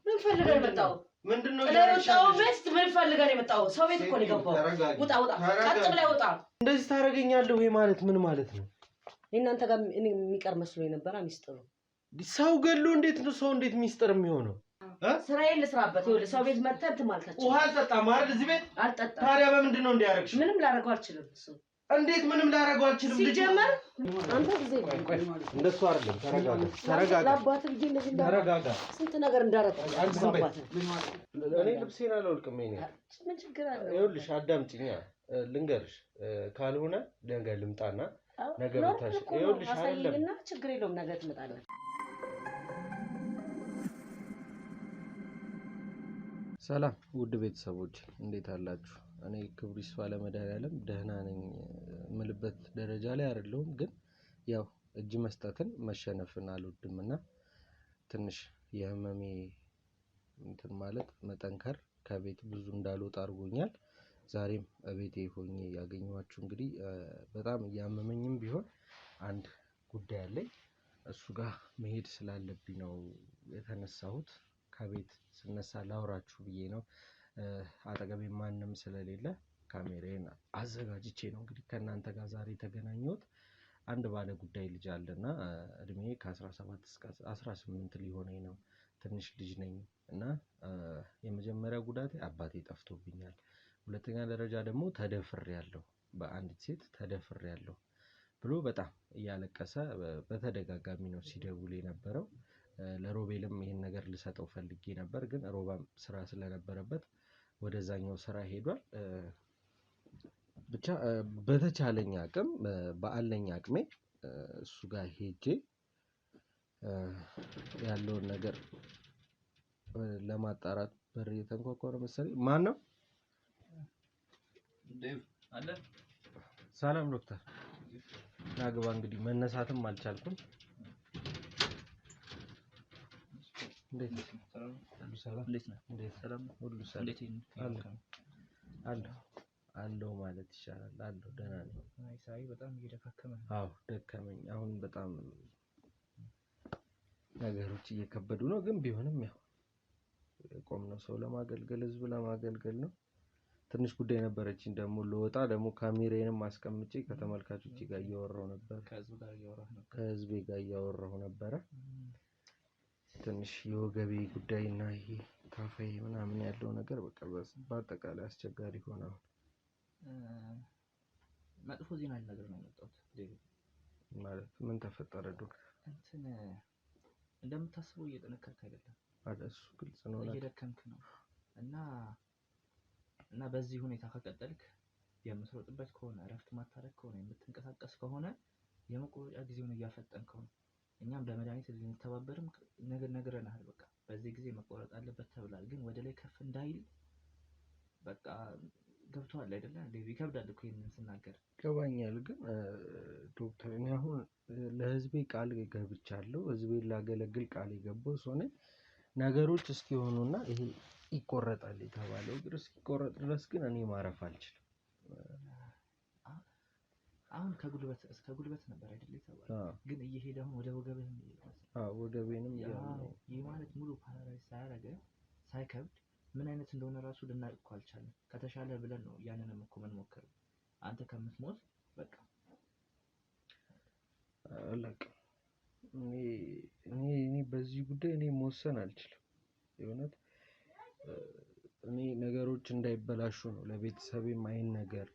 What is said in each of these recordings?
ምን ፈልገህ የመጣው ምንድነው? ለሮጣው ቤት ምን ፈልገህ የመጣው? ሰው ቤት እኮ ነው የገባው። ውጣ ቀጥ ብለህ ውጣ። እንደዚህ ታረጋኛለህ ወይ ማለት ምን ማለት ነው? እናንተ ጋር የሚቀር መስሎኝ ነበር። ሚስጥሩ ሰው ገሎ እንዴት ነው ሰው እንዴት ሚስጥር የሚሆነው? ስራዬን ልስራበት። ይኸውልህ ሰው ቤት መተህ እንትን ማለት አትችልም። ውሃ አልጠጣም አይደል? እዚህ ቤት አልጠጣም። ታዲያ በምንድን ነው እንዲያረግሽ? ምንም ላደርገው አልችልም። እሱ እንዴት ምንም ላደርገው አልችልም? ሲጀመር አንተ ጊዜ እንደሱ አይደለም። ተረጋጋ። ለአባትህ ልጅ እንደዚህ ተረጋጋ። ስንት ነገር እንዳደረገው አባትህ እኔ ልብሴን አላወልቅም። ምን ችግር አለው? ይኸውልሽ አዳምጪኛ ልንገርሽ። ካልሆነ ነገ ልምጣና ነገ ብታሽ ይኸውልሽ አይደለም ችግር የለውም። ነገ ትመጣለህ። ሰላም ውድ ቤተሰቦች እንዴት አላችሁ? እኔ ክብሩ ይስፋ ለመድኃኒዓለም ደህና ነኝ የምልበት ደረጃ ላይ አይደለሁም። ግን ያው እጅ መስጠትን መሸነፍን አልወድምና ትንሽ የህመሜ እንትን ማለት መጠንከር ከቤት ብዙ እንዳልወጣ አድርጎኛል። ዛሬም ቤቴ ሆኜ ያገኘኋችሁ እንግዲህ በጣም እያመመኝም ቢሆን አንድ ጉዳይ አለኝ። እሱ ጋር መሄድ ስላለብኝ ነው የተነሳሁት። ከቤት ስነሳ ላውራችሁ ብዬ ነው። አጠገቤ ማንም ስለሌለ ካሜራዬን አዘጋጅቼ ነው እንግዲህ ከእናንተ ጋር ዛሬ የተገናኘሁት። አንድ ባለ ጉዳይ ልጅ አለና እድሜ ከ17 እስከ 18 ሊሆነኝ ነው። ትንሽ ልጅ ነኝ እና የመጀመሪያ ጉዳቴ አባቴ ጠፍቶብኛል። ሁለተኛ ደረጃ ደግሞ ተደፍሬያለሁ፣ በአንዲት ሴት ተደፍሬያለሁ ብሎ በጣም እያለቀሰ በተደጋጋሚ ነው ሲደውል የነበረው። ለሮቤልም ይሄን ነገር ልሰጠው ፈልጌ ነበር፣ ግን ሮባም ስራ ስለነበረበት ወደዛኛው ስራ ሄዷል። ብቻ በተቻለኝ አቅም ባለኝ አቅሜ እሱ ጋር ሄጄ ያለውን ነገር ለማጣራት በር እየተንኳኳ ነው መሰለኝ። ማን ነው? ዴቭ አለ። ሰላም ዶክተር። ናግባ። እንግዲህ መነሳትም አልቻልኩም። እንዴት ነህ? ሰላም እንዴት ነህ? እንዴት ሰላም ሁሉ ሰላም አለው ማለት ይሻላል። አለው ደህና ነኝ። አይ ሳይ በጣም እየደካከመ ነው። አዎ ደከመኝ። አሁን በጣም ነገሮች እየከበዱ ነው። ግን ቢሆንም ያው የቆምነው ሰው ለማገልገል ህዝብ ለማገልገል ነው። ትንሽ ጉዳይ ነበረችኝ ደግሞ ልወጣ ደግሞ ካሜራዬንም አስቀምጬ ከተመልካቾቼ ጋር እያወራሁ ነበር። ከህዝቤ ጋር እያወራሁ ነበረ። ትንሽ የወገቤ ጉዳይና ይሄ ካፋዬ ምናምን ያለው ነገር በቃ በአጠቃላይ አስቸጋሪ ሆነ። መጥፎ ዜና ነገር ነው የመጣሁት። ማለት ምን ተፈጠረ ዶክተር? እንትን እንደምታስበው እየጠነከርክ አይደለም አይደል? እሱ ግልጽ ነው። እየደከምክ ነው እና በዚህ ሁኔታ ከቀጠልክ የምትሮጥበት ከሆነ እረፍት ማታረግ ከሆነ የምትንቀሳቀስ ከሆነ የመቆረጫ ጊዜውን እያፈጠንከው ነው። እኛም በመድኃኒት ልንተባበርም ነግረናል። በቃ በዚህ ጊዜ መቆረጥ አለበት ተብሏል። ግን ወደ ላይ ከፍ እንዳይል በቃ ገብቶሃል አይደለ? ይከብዳል እኮ ይሄንን ስናገር ገባኛል። ግን ዶክተር እኔ አሁን ለህዝቤ ቃል ገብቻለሁ። ህዝቤን ላገለግል ቃል የገባው ሰው ነኝ። ነገሮች እስኪሆኑና ይሄ ይቆረጣል የተባለው ግን እስኪቆረጥ ድረስ ግን እኔ ማረፍ አልችልም። አሁን ከጉልበት እስከ ጉልበት ነበር አይደል የተባለው? ግን እየሄደ አሁን ወደ ወገብህ ወገቤንም ይሄ ማለት ሙሉ ፓራላይዝ ሳይከብድ ምን አይነት እንደሆነ ራሱ ልናውቅ እኮ አልቻለም። ከተሻለ ብለን ነው ያንንም እኮ የምንሞክረው። አንተ ከምትሞት በቃ አለቀ። እኔ በዚህ ጉዳይ እኔ መወሰን አልችልም። የእውነት እኔ ነገሮች እንዳይበላሹ ነው ለቤተሰቤም አይን ነገር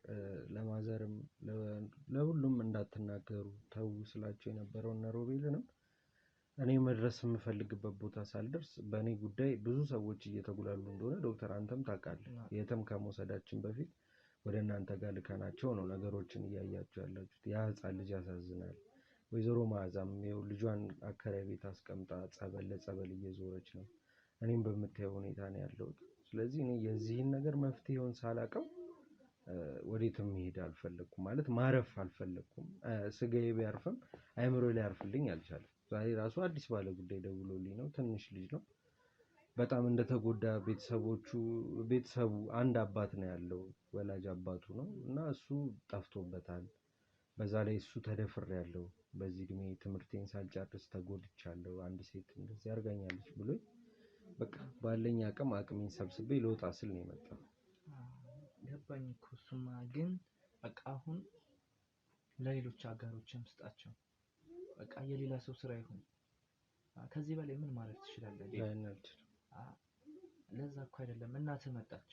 ለማዘርም ለሁሉም እንዳትናገሩ ተው ስላቸው የነበረው እነ ሮቤልንም እኔ መድረስ የምፈልግበት ቦታ ሳልደርስ በእኔ ጉዳይ ብዙ ሰዎች እየተጉላሉ እንደሆነ ዶክተር አንተም ታውቃለህ። የትም ከመውሰዳችን በፊት ወደ እናንተ ጋር ልከናቸው ነው ነገሮችን እያያችሁ ያላችሁት። ያ ህፃን ልጅ ያሳዝናል። ወይዘሮ መዓዛም ይኸው ልጇን አከራይ ቤት አስቀምጣ ጸበል ለጸበል እየዞረች ነው። እኔም በምታየው ሁኔታ ነው ያለሁት። ስለዚህ እኔ የዚህን ነገር መፍትሄውን ሳላውቀው ወዴትም መሄድ አልፈለኩም። ማለት ማረፍ አልፈለኩም። ስጋዬ ቢያርፍም አይምሮዬ ላይ ያርፍልኝ አልቻለም። ዛሬ ራሱ አዲስ ባለ ጉዳይ ደውሎልኝ ነው። ትንሽ ልጅ ነው። በጣም እንደተጎዳ ቤተሰቡ አንድ አባት ነው ያለው፣ ወላጅ አባቱ ነው እና እሱ ጠፍቶበታል። በዛ ላይ እሱ ተደፍሬያለሁ፣ በዚህ እድሜ ትምህርቴን ሳልጨርስ ተጎድቻለሁ፣ አንድ ሴት እንደዚህ አድርጋኛለች ብሎኝ በቃ ባለኝ አቅሜን ሰብስቤ ልወጣ ስል ነው የመጣው። ገባኝ እኮ እሱማ። ግን በቃ አሁን ለሌሎች አጋሮችም ስጣቸው። በቃ የሌላ ሰው ስራ ይሁን። ከዚህ በላይ ምን ማለት ትችላለህ? ለዛ እኮ አይደለም እናትህ መጣች፣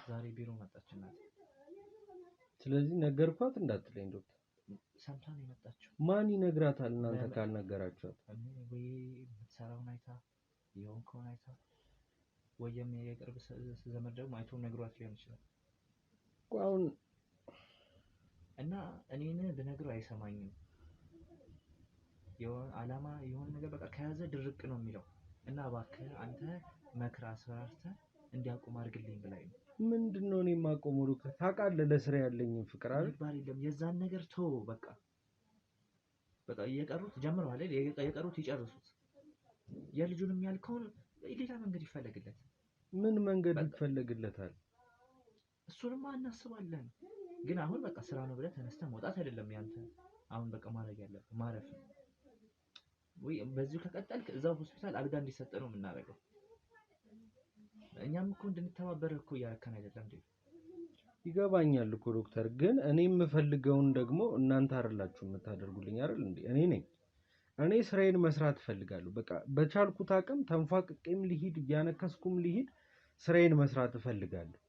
ዛሬ ቢሮ መጣች እናትህ። ስለዚህ ነገርኳት እንዳትለኝ ዶክተር። ሰምታ ነው የመጣችው። ማን ይነግራታል እናንተ ካልነገራችኋት? ወይ የምትሰራውን አይታ የሆንከውን አይታ ወይም የቅርብ ዘመድ ደግሞ አይቶ ነግሯት ሊሆን ይችላል። አሁን እና እኔን ብነግረው አይሰማኝም። የሆነ አላማ የሆነ ነገር በቃ ከያዘ ድርቅ ነው የሚለው። እና እባክህ አንተ መክራ አስፈራርተህ እንዲያቆም አድርግልኝ ብላኝ ነው። ምንድነው እኔ የማቆመው ዶክተር? ታውቃለህ ለስራ ያለኝን ፍቅር አይደል? ባል የለም የዛን ነገር ተው በቃ። እየቀሩት ጀምረዋል አይደል? የቀሩት ይጨርሱት። የልጁንም ያልከውን ሌላ መንገድ ይፈለግለት። ምን መንገድ ይፈለግለታል? እሱንማ እናስባለን። ግን አሁን በቃ ስራ ነው ብለህ ተነስተህ መውጣት አይደለም ያንተ አሁን በቃ ማድረግ ያለብህ ማረፍ ነው። ወይ በዚሁ ከቀጠልክ እዛው ሆስፒታል አልጋ እንዲሰጥ ነው የምናደርገው። እኛም እኮ እንድንተባበር እኮ እያረከን አይደለም እንዴ? ይገባኛል እኮ ዶክተር፣ ግን እኔ የምፈልገውን ደግሞ እናንተ አይደላችሁ የምታደርጉልኝ አይደል እንዴ? እኔ ነኝ። እኔ ስራዬን መስራት እፈልጋለሁ። በቃ በቻልኩት አቅም ተንፏቅቄም ልሂድ እያነከስኩም ልሂድ ስራዬን መስራት እፈልጋለሁ።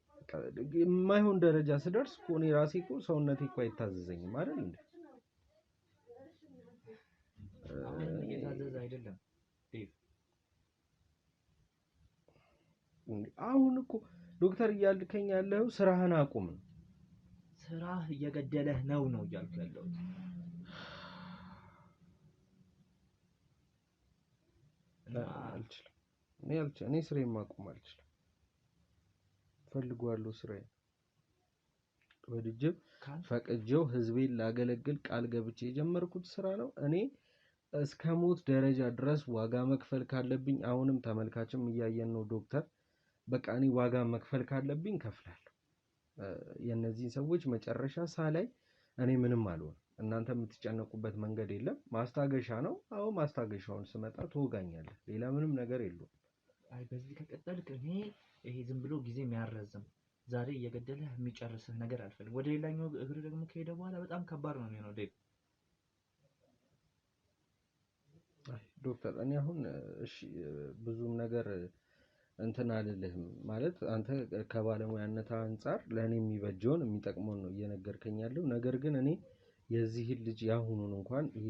የማይሆን ደረጃ ስደርስ እኮ እኔ ራሴ እኮ ሰውነቴ እኮ አይታዘዘኝም አይደል እንዴ? እየታዘዘ አይደለም ዴቭ። አሁን እኮ ዶክተር እያልከኝ ያለው ስራህን አቁም ነው። ስራህ እየገደለህ ነው እያልኩ ያለሁት። እኔ ስራዬን ማቆም አልችልም። ፈልጓለሁ ስራዬን ወድጄው ፈቅጄው ህዝቤን ላገለግል ቃል ገብቼ የጀመርኩት ስራ ነው። እኔ እስከ ሞት ደረጃ ድረስ ዋጋ መክፈል ካለብኝ አሁንም ተመልካችም እያየን ነው ዶክተር። በቃ እኔ ዋጋ መክፈል ካለብኝ ከፍላለሁ። የእነዚህን ሰዎች መጨረሻ ሳላይ እኔ ምንም አልሆንም። እናንተ የምትጨነቁበት መንገድ የለም። ማስታገሻ ነው። አዎ ማስታገሻውን ስመጣ ትወጋኛለህ። ሌላ ምንም ነገር የለውም። አይ በዚህ ከቀጠልክ እኔ ይሄ ዝም ብሎ ጊዜ የሚያራዝም ዛሬ እየገደለህ የሚጨርስህ ነገር አልፈልግም። ወደ ሌላኛው እግር ደግሞ ከሄደ በኋላ በጣም ከባድ ነው የሚሆነው ዴቭ። ዶክተር እኔ አሁን እሺ ብዙም ነገር እንትን አልልህም ማለት አንተ ከባለሙያነት አንፃር ለእኔ የሚበጀውን የሚጠቅመውን ነው እየነገርከኝ ያለው። ነገር ግን እኔ የዚህን ልጅ ያሁኑን እንኳን ይሄ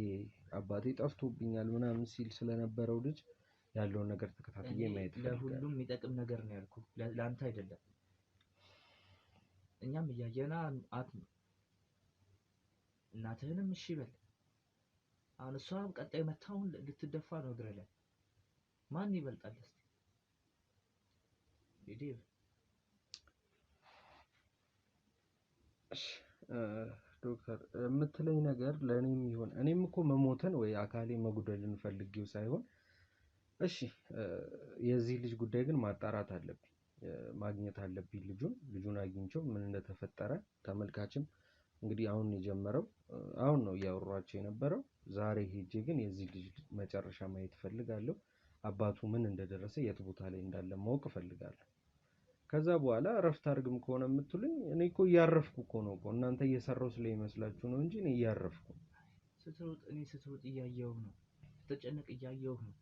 አባቴ ጠፍቶብኛል ምናምን ሲል ስለነበረው ልጅ ያለውን ነገር ተከታትዬ ማየት ፈልጋለሁ። ለሁሉም የሚጠቅም ነገር ነው ያልኩህ፣ ለአንተ አይደለም። እኛም እያየና እናትህንም እሺ በል። አሁን እሷ ቀጣይ መታውን ልትደፋ ነው እግርህ ላይ። ማን ይበልጣል እስቲ ዴቭ? ዶክተር የምትለኝ ነገር ለእኔም ይሆን እኔም እኮ መሞትን ወይ አካሌ መጉደልን ፈልጌው ሳይሆን፣ እሺ የዚህ ልጅ ጉዳይ ግን ማጣራት አለብኝ፣ ማግኘት አለብኝ። ልጁን አግኝቼው ምን እንደተፈጠረ ተመልካችም እንግዲህ አሁን የጀመረው አሁን ነው እያወራቸው የነበረው። ዛሬ ሄጄ ግን የዚህ ልጅ መጨረሻ ማየት እፈልጋለሁ። አባቱ ምን እንደደረሰ የት ቦታ ላይ እንዳለ ማወቅ እፈልጋለሁ። ከዛ በኋላ እረፍት አድርግም ከሆነ የምትሉኝ እኔ እኮ እያረፍኩ እኮ ነው እኮ። እናንተ እየሰራው ስለሚመስላችሁ ነው እንጂ እኔ እያረፍኩ ነው። ስትሮጥ እያየሁ ነው። ስትጨነቅ እያየሁ ነው።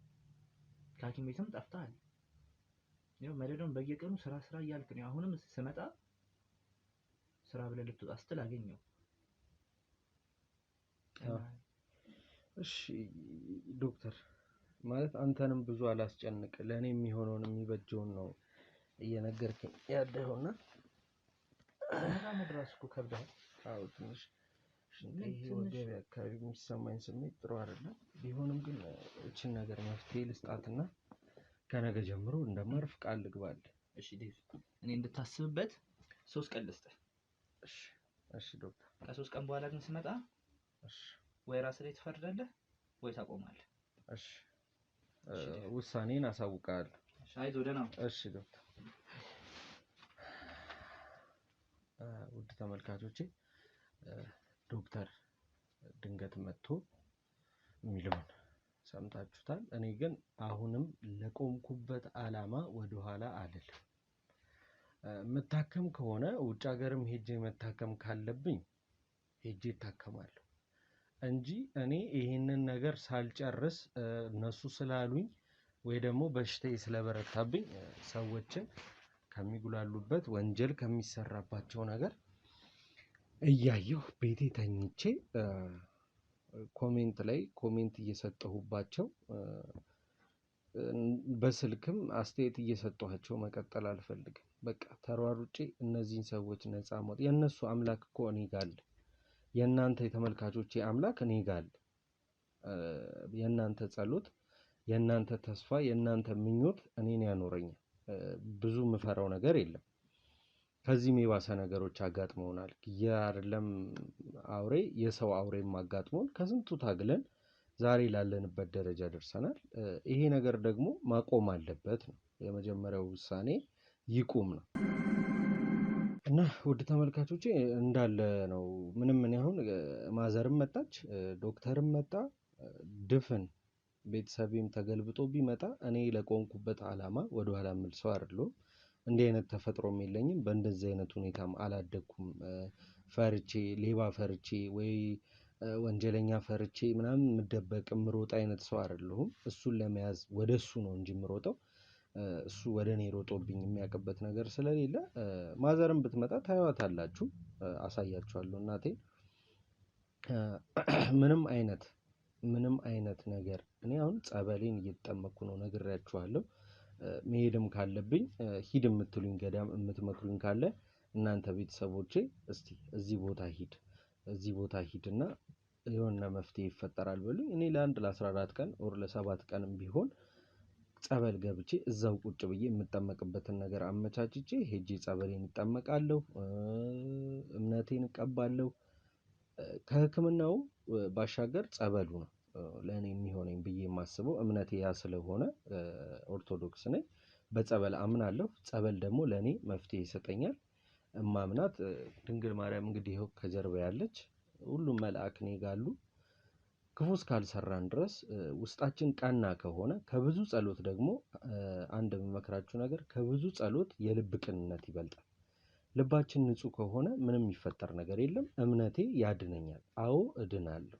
ከሐኪም ቤትም ጠፍተሃል። ያው መደዳውን በየቀኑ ስራ እያልክ ነው። አሁንም ስመጣ ስራ ብለህ ልትወጣ ስትል አገኘው። እሺ ዶክተር ማለት አንተንም ብዙ አላስጨንቅ፣ ለእኔ የሚሆነውን የሚበጀውን ነው እየነገርከኝ ያለኸውና መድረስ እኮ ከብደሃል። አዎ ትንሽ ወገቤ አካባቢ የሚሰማኝ ስሜት ጥሩ አይደለም። ቢሆንም ግን እችን ነገር መፍትሄ ልስጣትና ከነገ ጀምሮ እንደማርፍ ቃል ልግባልህ። እሺ ዴቭ፣ እኔ እንድታስብበት 3 ቀን ልስጥህ። እሺ ዶክተር። ከ3 ቀን በኋላ ግን ስመጣ ወይ ራስህ ላይ ትፈርዳለህ ወይ ታቆማለህ። እሺ ውሳኔን አሳውቃለሁ። አይዞህ ደህና። እሺ ዶክተር። ውድ ተመልካቾቼ ዶክተር ድንገት መጥቶ የሚለውን ሰምታችሁታል። እኔ ግን አሁንም ለቆምኩበት አላማ ወደኋላ አልልም። መታከም ከሆነ ውጭ ሀገርም ሄጄ መታከም ካለብኝ ሄጄ እታከማለሁ እንጂ እኔ ይሄንን ነገር ሳልጨርስ እነሱ ስላሉኝ ወይ ደግሞ በሽታዬ ስለበረታብኝ ሰዎችን ከሚጉላሉበት ወንጀል ከሚሰራባቸው ነገር እያየሁ ቤቴ ተኝቼ ኮሜንት ላይ ኮሜንት እየሰጠሁባቸው በስልክም አስተያየት እየሰጠኋቸው መቀጠል አልፈልግም። በቃ ተሯሩጬ እነዚህን ሰዎች ነፃ ማውጣት። የእነሱ አምላክ እኮ እኔ ጋር አለ። የእናንተ የተመልካቾቼ አምላክ እኔ ጋር አለ። የእናንተ ጸሎት፣ የእናንተ ተስፋ፣ የእናንተ ምኞት እኔን ያኖረኛል። ብዙ የምፈራው ነገር የለም። ከዚህም የባሰ ነገሮች አጋጥመውናል። አይደለም አውሬ የሰው አውሬም አጋጥሞን ከስንቱ ታግለን ዛሬ ላለንበት ደረጃ ደርሰናል። ይሄ ነገር ደግሞ ማቆም አለበት ነው የመጀመሪያው ውሳኔ፣ ይቁም ነው። እና ውድ ተመልካቾቼ እንዳለ ነው። ምንም እኔ አሁን ማዘርም መጣች፣ ዶክተርም መጣ፣ ድፍን ቤተሰቤም ተገልብጦ ቢመጣ እኔ ለቆምኩበት አላማ ወደኋላ የምል ሰው አይደለሁም። እንዲህ አይነት ተፈጥሮም የለኝም። በእንደዚህ አይነት ሁኔታም አላደግኩም። ፈርቼ ሌባ ፈርቼ ወይ ወንጀለኛ ፈርቼ ምናምን የምደበቅ የምሮጥ አይነት ሰው አይደለሁም። እሱን ለመያዝ ወደ እሱ ነው እንጂ የምሮጠው እሱ ወደ እኔ ሮጦብኝ የሚያውቅበት ነገር ስለሌለ ማዘርም ብትመጣ ታዩዋታላችሁ፣ አሳያችኋለሁ እናቴን። ምንም አይነት ነገር እኔ አሁን ጸበሌን እየተጠመኩ ነው፣ ነግሬያችኋለሁ። መሄድም ካለብኝ ሂድ የምትሉኝ ገዳም የምትመክሩኝ ካለ እናንተ ቤተሰቦቼ እስቲ እዚህ ቦታ ሂድና የሆነ መፍትሄ ይፈጠራል በሉኝ። እኔ ለ14 ቀን ወር ለ7 ቀንም ቢሆን ጸበል ገብቼ እዛው ቁጭ ብዬ የምጠመቅበትን ነገር አመቻችቼ ሄጄ ጸበሌን እጠመቃለሁ፣ እምነቴን እቀባለሁ። ከሕክምናው ባሻገር ጸበሉ ነው ለእኔ የሚሆነኝ ብዬ የማስበው። እምነቴ ያ ስለሆነ ኦርቶዶክስ ነኝ። በጸበል አምናለሁ። ጸበል ደግሞ ለእኔ መፍትሄ ይሰጠኛል። እማምናት ድንግል ማርያም እንግዲህ ይኸው ከጀርባ ያለች፣ ሁሉም መልአክ እኔ ጋር አሉ። ክፉ እስካልሰራን ድረስ ውስጣችን ቀና ከሆነ ከብዙ ጸሎት ደግሞ አንድ የምመክራችሁ ነገር ከብዙ ጸሎት የልብ ቅንነት ይበልጣል። ልባችን ንጹህ ከሆነ ምንም የሚፈጠር ነገር የለም። እምነቴ ያድነኛል። አዎ እድናለሁ።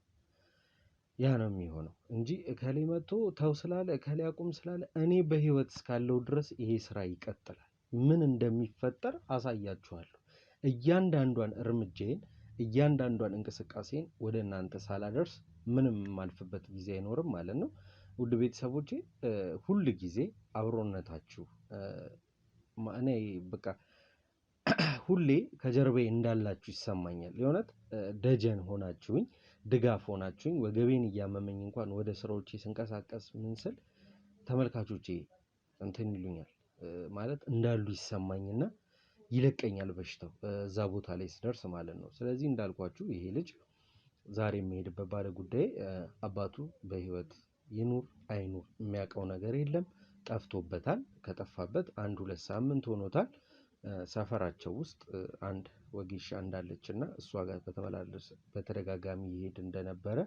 ያ ነው የሚሆነው እንጂ እከሌ መጥቶ ተው ስላለ እከሌ አቁም ስላለ እኔ በህይወት እስካለው ድረስ ይሄ ስራ ይቀጥላል። ምን እንደሚፈጠር አሳያችኋለሁ። እያንዳንዷን እርምጃዬን እያንዳንዷን እንቅስቃሴን ወደ እናንተ ሳላደርስ ምንም የማልፍበት ጊዜ አይኖርም ማለት ነው። ውድ ቤተሰቦቼ ሁል ጊዜ አብሮነታችሁ እኔ በቃ ሁሌ ከጀርባዬ እንዳላችሁ ይሰማኛል። የእውነት ደጀን ሆናችሁኝ፣ ድጋፍ ሆናችሁኝ፣ ወገቤን እያመመኝ እንኳን ወደ ስራዎቼ ስንቀሳቀስ ምን ስል ተመልካቾቼ እንትን ይሉኛል ማለት እንዳሉ ይሰማኝና ይለቀኛል በሽታው እዛ ቦታ ላይ ስደርስ ማለት ነው። ስለዚህ እንዳልኳችሁ ይሄ ልጅ ዛሬ የሚሄድበት ባለ ጉዳይ አባቱ በህይወት ይኑር አይኑር የሚያውቀው ነገር የለም። ጠፍቶበታል። ከጠፋበት 1-2 ሳምንት ሆኖታል። ሰፈራቸው ውስጥ አንድ ወጌሻ እንዳለች እና እሷ ጋር በተደጋጋሚ ይሄድ እንደነበረ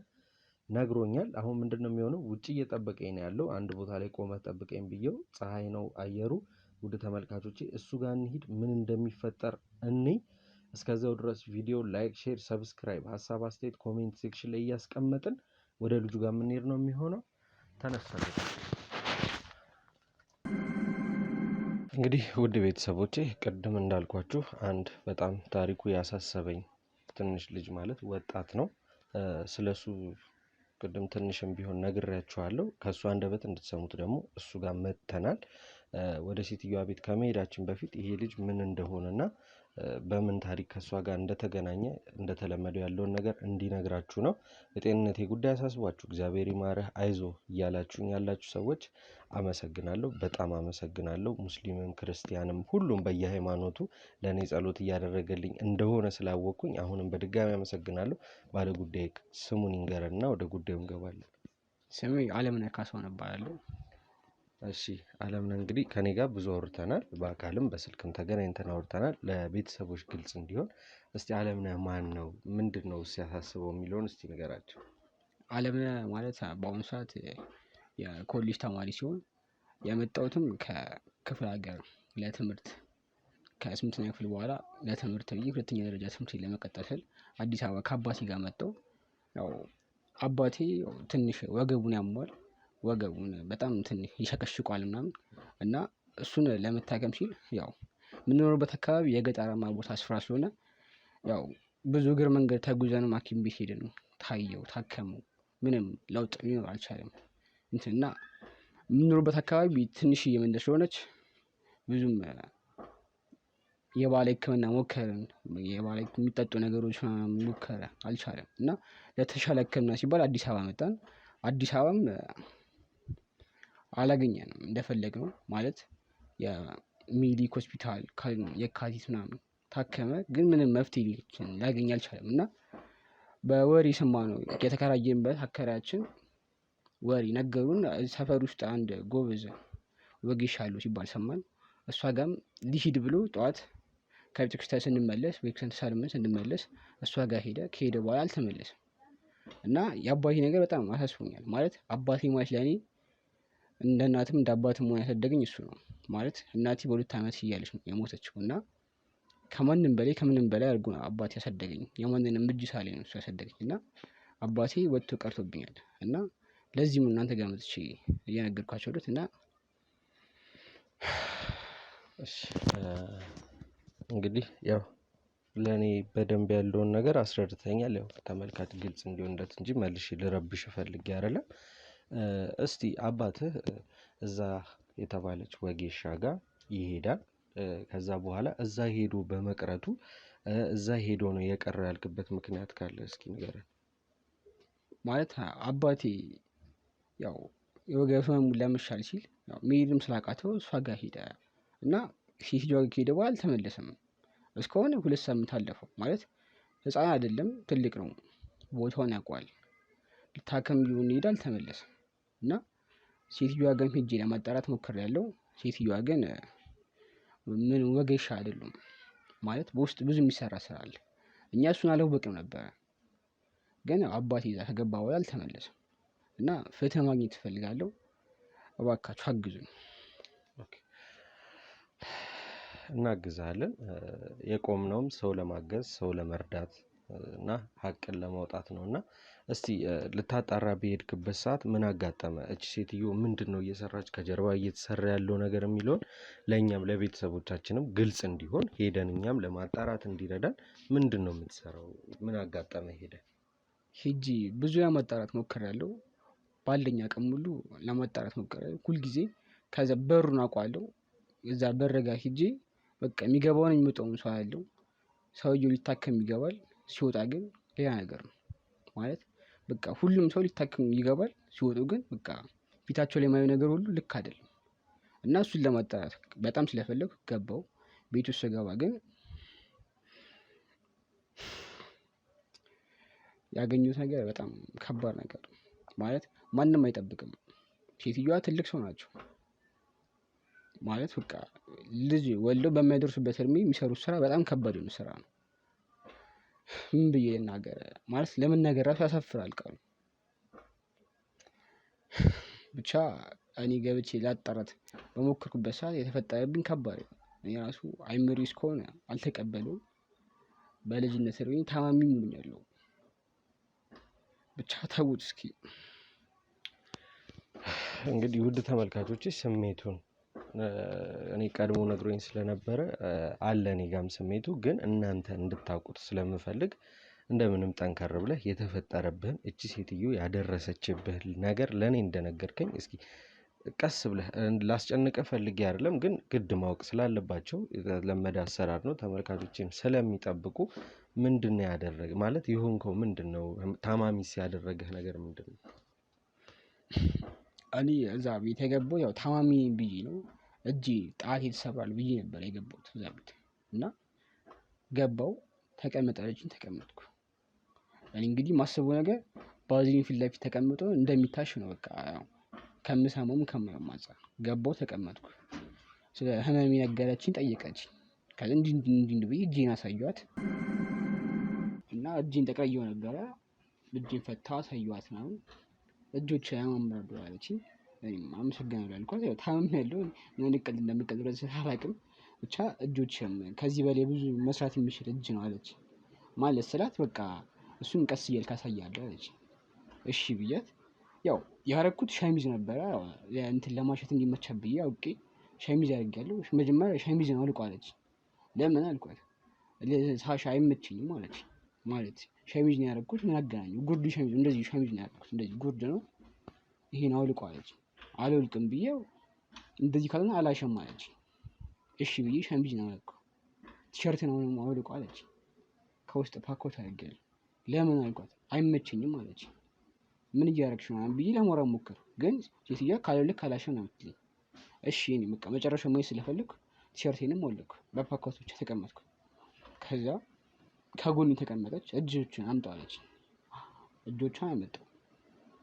ነግሮኛል። አሁን ምንድነው የሚሆነው? ውጭ እየጠበቀኝ ነው ያለው። አንድ ቦታ ላይ ቆመህ ጠብቀኝ ብዬው፣ ፀሐይ ነው አየሩ። ውድ ተመልካቾቼ እሱ ጋር እንሂድ፣ ምን እንደሚፈጠር እኔ እስከዛው ድረስ ቪዲዮ ላይክ፣ ሼር፣ ሰብስክራይብ፣ ሀሳብ አስተያየት ኮሜንት ሴክሽን ላይ እያስቀመጥን ወደ ልጁ ጋር የምንሄድ ነው የሚሆነው። ተነሳለ። እንግዲህ ውድ ቤተሰቦቼ ቅድም እንዳልኳችሁ አንድ በጣም ታሪኩ ያሳሰበኝ ትንሽ ልጅ ማለት ወጣት ነው። ስለሱ ቅድም ትንሽም ቢሆን ነግሬያችኋለሁ። ከእሱ አንደበት እንድትሰሙት ደግሞ እሱ ጋር መጥተናል። ወደ ሴትዮዋ ቤት ከመሄዳችን በፊት ይሄ ልጅ ምን እንደሆነና በምን ታሪክ ከእሷ ጋር እንደተገናኘ እንደተለመደው ያለውን ነገር እንዲነግራችሁ ነው። የጤንነቴ ጉዳይ አሳስቧችሁ እግዚአብሔር ይማረህ አይዞ እያላችሁኝ ያላችሁ ሰዎች አመሰግናለሁ፣ በጣም አመሰግናለሁ። ሙስሊምም ክርስቲያንም ሁሉም በየሃይማኖቱ ለእኔ ጸሎት እያደረገልኝ እንደሆነ ስላወቅኩኝ አሁንም በድጋሚ አመሰግናለሁ። ባለ ጉዳይ ስሙን ይንገረንና ወደ ጉዳዩ እንገባለን። ስሜ አለምነህ ካሳሁን እባላለሁ። እሺ አለምነህ እንግዲህ ከኔ ጋር ብዙ አውርተናል፣ በአካልም በስልክም ተገናኝተን አውርተናል። ለቤተሰቦች ግልጽ እንዲሆን እስቲ አለምነህ ማን ነው፣ ምንድን ነው ሲያሳስበው የሚለውን እስቲ ንገራቸው። አለምነህ ማለት በአሁኑ ሰዓት የኮሌጅ ተማሪ ሲሆን የመጣሁትም ከክፍለ ሀገር ለትምህርት ከ8ኛ ክፍል በኋላ ለትምህርት ብዬ ሁለተኛ ደረጃ ትምህርቴን ለመቀጠል ስል አዲስ አበባ ከአባቴ ጋር መጣሁ። ያው አባቴ ትንሽ ወገቡን ያሟል፣ ወገቡን በጣም ትንሽ ይሸከሽቋል ምናምን እና እሱን ለመታከም ሲል ያው የምንኖርበት አካባቢ የገጠራማ ቦታ ስፍራ ስለሆነ ያው ብዙ እግር መንገድ ተጉዘንም ሐኪም ቤት ሄደን ታየው ታከመው ምንም ለውጥ ሊኖር አልቻለም። እና የምንኖርበት አካባቢ ትንሽዬ መንደር ስለሆነች ብዙም የባህል ሕክምና ሞከርን፣ የባህል የሚጠጡ ነገሮች ሞከረ አልቻለም። እና ለተሻለ ሕክምና ሲባል አዲስ አበባ መጣን። አዲስ አበባም አላገኘንም እንደፈለግነው ማለት የሚኒሊክ ሆስፒታል የካቲት ምናምን ታከመ፣ ግን ምንም መፍትሄ ሊያገኝ አልቻለም። እና በወሬ ሰማነው የተከራየንበት አከራያችን ወሬ ነገሩን ሰፈር ውስጥ አንድ ጎበዝ ወጌሻ አለው ሲባል ሰማን። እሷ ጋርም ሊሂድ ብሎ ጠዋት ከቤተክርስቲያን ስንመለስ ቤተክርስቲያን ተሳልመን ስንመለስ እሷ ጋር ሄደ። ከሄደ በኋላ አልተመለሰም። እና የአባቴ ነገር በጣም አሳስቦኛል። ማለት አባቴ ማለት ለእኔ እንደ እናትም እንደ አባትም ሆኖ ያሳደገኝ እሱ ነው። ማለት እናቴ በ2 ዓመት እያለች ነው የሞተችው። እና ከምንም በላይ አድርጎ ነው አባቴ ያሳደገኝ። የማንንም እጅ ሳላይ ነው እሱ ያሳደገኝ። እና አባቴ ወጥቶ ቀርቶብኛል። እና ለዚህም እናንተ ጋር መጥቼ እየነገርኳቸው ለት እና እንግዲህ ያው ለእኔ በደንብ ያለውን ነገር አስረድተኛል። ያው ተመልካች ግልጽ እንዲሆንለት እንጂ መልሼ ልረብሽ ፈልጌ አይደለም። እስቲ አባትህ እዛ የተባለች ወጌሻ ጋር ይሄዳል። ከዛ በኋላ እዛ ሄዶ በመቅረቱ እዛ ሄዶ ነው የቀረው ያልክበት ምክንያት ካለ እስኪ ንገረን። ማለት አባቴ ያው የወገብ ህመሙን ለመሻል ሲል መሄድም ስላቃተው እሷ ጋር ሄደ እና ሴትዮዋ ጋር ከሄደ በኋላ አልተመለሰም። እስከሆነ 2 ሳምንት አለፈው። ማለት ህፃን አይደለም ትልቅ ነው፣ ቦታውን ያውቀዋል። ልታከም ቢሆን ሄደ አልተመለሰም። እና ሴትዮዋ ጋር ሄጄ ለማጣራት ሞክሬያለሁ። ሴትዮዋ ግን ምን ወጌሻ አይደሉም። ማለት በውስጥ ብዙ የሚሰራ ስራ አለ። እኛ እሱን አላወቅንም ነበረ። ግን አባቴ እዛ ከገባ በኋላ አልተመለሰም። እና ፍትህ ማግኘት እፈልጋለሁ። እባካችሁ አግዙኝ። እናግዛለን። የቆምነውም ሰው ለማገዝ ሰው ለመርዳት እና ሀቅን ለማውጣት ነው። እና እስቲ ልታጣራ በሄድክበት ሰዓት ምን አጋጠመ? እቺ ሴትዮ ምንድነው እየሰራች ከጀርባ እየተሰራ ያለው ነገር የሚለውን ለእኛም ለቤተሰቦቻችንም ግልጽ እንዲሆን ሄደን እኛም ለማጣራት እንዲረዳን ምንድነው የምትሰራው? ምን አጋጠመ? ሄጄ ብዙ ለማጣራት ሞክሬያለሁ። ባለኝ አቅም ሁሉ ለማጣራት ሞክሬያለሁ። ሁልጊዜ ከዛ በሩን አውቀዋለሁ። እዛ በር ጋር ሄጄ በቃ የሚገባውን የሚወጣውን ሰው ያለው ሰውየው ሊታከም ይገባል። ሲወጣ ግን ሌላ ነገር ነው። ማለት በቃ ሁሉም ሰው ሊታከም ይገባል። ሲወጡ ግን በቃ ፊታቸው ላይ የማየው ነገር ሁሉ ልክ አይደለም። እና እሱን ለማጣራት በጣም ስለፈለኩ ገባው። ቤት ውስጥ ስገባ ግን ያገኙት ነገር በጣም ከባድ ነገር ነው። ማለት ማንም አይጠብቅም። ሴትዮዋ ትልቅ ሰው ናቸው። ማለት በቃ ልጅ ወልደው በማይደርሱበት እድሜ የሚሰሩት ስራ በጣም ከባድ የሆነ ስራ ነው። ምን ብዬ ልናገር? ማለት ለመናገር ራሱ ያሳፍራል ቃሉ። ብቻ እኔ ገብቼ ላጣራት በሞከርኩበት ሰዓት የተፈጠረብኝ ከባድ ነው። እኔ ራሱ አይምሮዬ እስከሆነ አልተቀበለውም። በልጅነት እድሜ ታማሚ ሆኛለሁ። ብቻ ተውት እስኪ። እንግዲህ ውድ ተመልካቾች ስሜቱን እኔ ቀድሞ ነግሮኝ ስለነበረ አለ እኔ ጋርም ስሜቱ፣ ግን እናንተ እንድታውቁት ስለምፈልግ እንደምንም ጠንከር ብለህ የተፈጠረብህን እቺ ሴትዮ ያደረሰችብህ ነገር ለእኔ እንደነገርከኝ እስኪ ቀስ ብለህ ላስጨንቅህ ፈልጌ አይደለም፣ ግን ግድ ማወቅ ስላለባቸው የተለመደ አሰራር ነው። ተመልካቾችም ስለሚጠብቁ ምንድነው ያደረገ ማለት የሆንከው ምንድነው? ታማሚስ ያደረገህ ነገር ምንድነው? እኔ እዛ ቤት የገባው ያው ታማሚ ብዬ ነው። እጄ ጣቴ ተሰብሯል ብዬ ነበር የገባሁት እዛ ቤት። እና ገባው ተቀመጠለችኝ፣ ተቀመጥኩ። እኔ እንግዲህ ማስበው ነገር ባዝሊን ፊት ለፊት ተቀምጦ እንደሚታሽ ነው። በቃ ከምሰማውም ከማየውም አንፃር ገባው ተቀመጥኩ። ስለ ህመሜ ነገረችኝ፣ ጠየቀችኝ። ከዛ እንዲህ ብዬ እጄን አሳየኋት እና እጄን ጠቅልዬው ነበረ። እጄን ፈታ አሳየኋት ምናምን እጆች ያማምራሉ አለችኝ። እኔም አመሰግናለሁ አልኳት። ያው ታምሜያለሁ ምን ቀልድ እንደምቀልድ ድረስ አላውቅም። ብቻ እጆችም ከዚህ በላይ ብዙ መስራት የሚችል እጅ ነው አለች። ማለት ስላት በቃ እሱን ቀስ እያልክ አሳያለሁ አለች። እሺ ብያት ያው ያረኩት ሸሚዝ ነበረ እንትን ለማሸት እንዲመቻ ብዬ አውቄ ሸሚዝ አድርጌያለሁ። መጀመሪያ ሸሚዝን አውልቆ አለች። ለምን አልኳት። ሳሻ አይመችኝም አለች። ማለት ሸሚዝ ነው ያደረኩት ምን አገናኘው? ጉርድ ሸሚዝ እንደዚህ ሸሚዝ ነው ያደረኩት እንደዚህ ጉርድ ነው ይሄን አውልቆ አለች። አልወልቅም ብዬው እንደዚህ ካልሆነ አላሸም አለች። እሺ ብዬ ሸሚዝ ነው ያደረኩት። ቲሸርት ነው አውልቆ አለች። ከውስጥ ፓኮት አድርጌያለሁ። ለምን አልኳት። አይመቸኝም አለች። ምን እያደረግሽ ነው ብዬ ለማውራት ሞከርኩ። ግን ሴትዮዋ ካለልክ አላሸም ነው የምትለኝ። እሺ እኔ በቃ መጨረሻው ማየት ስለፈለኩ ቲሸርቴንም አወለኩ። በፓኮት ብቻ ተቀመጥኩ። ከዛ ከጎን ተቀመጠች። እጆቿን አምጣ አለች። እጆቿን አመጣሁ።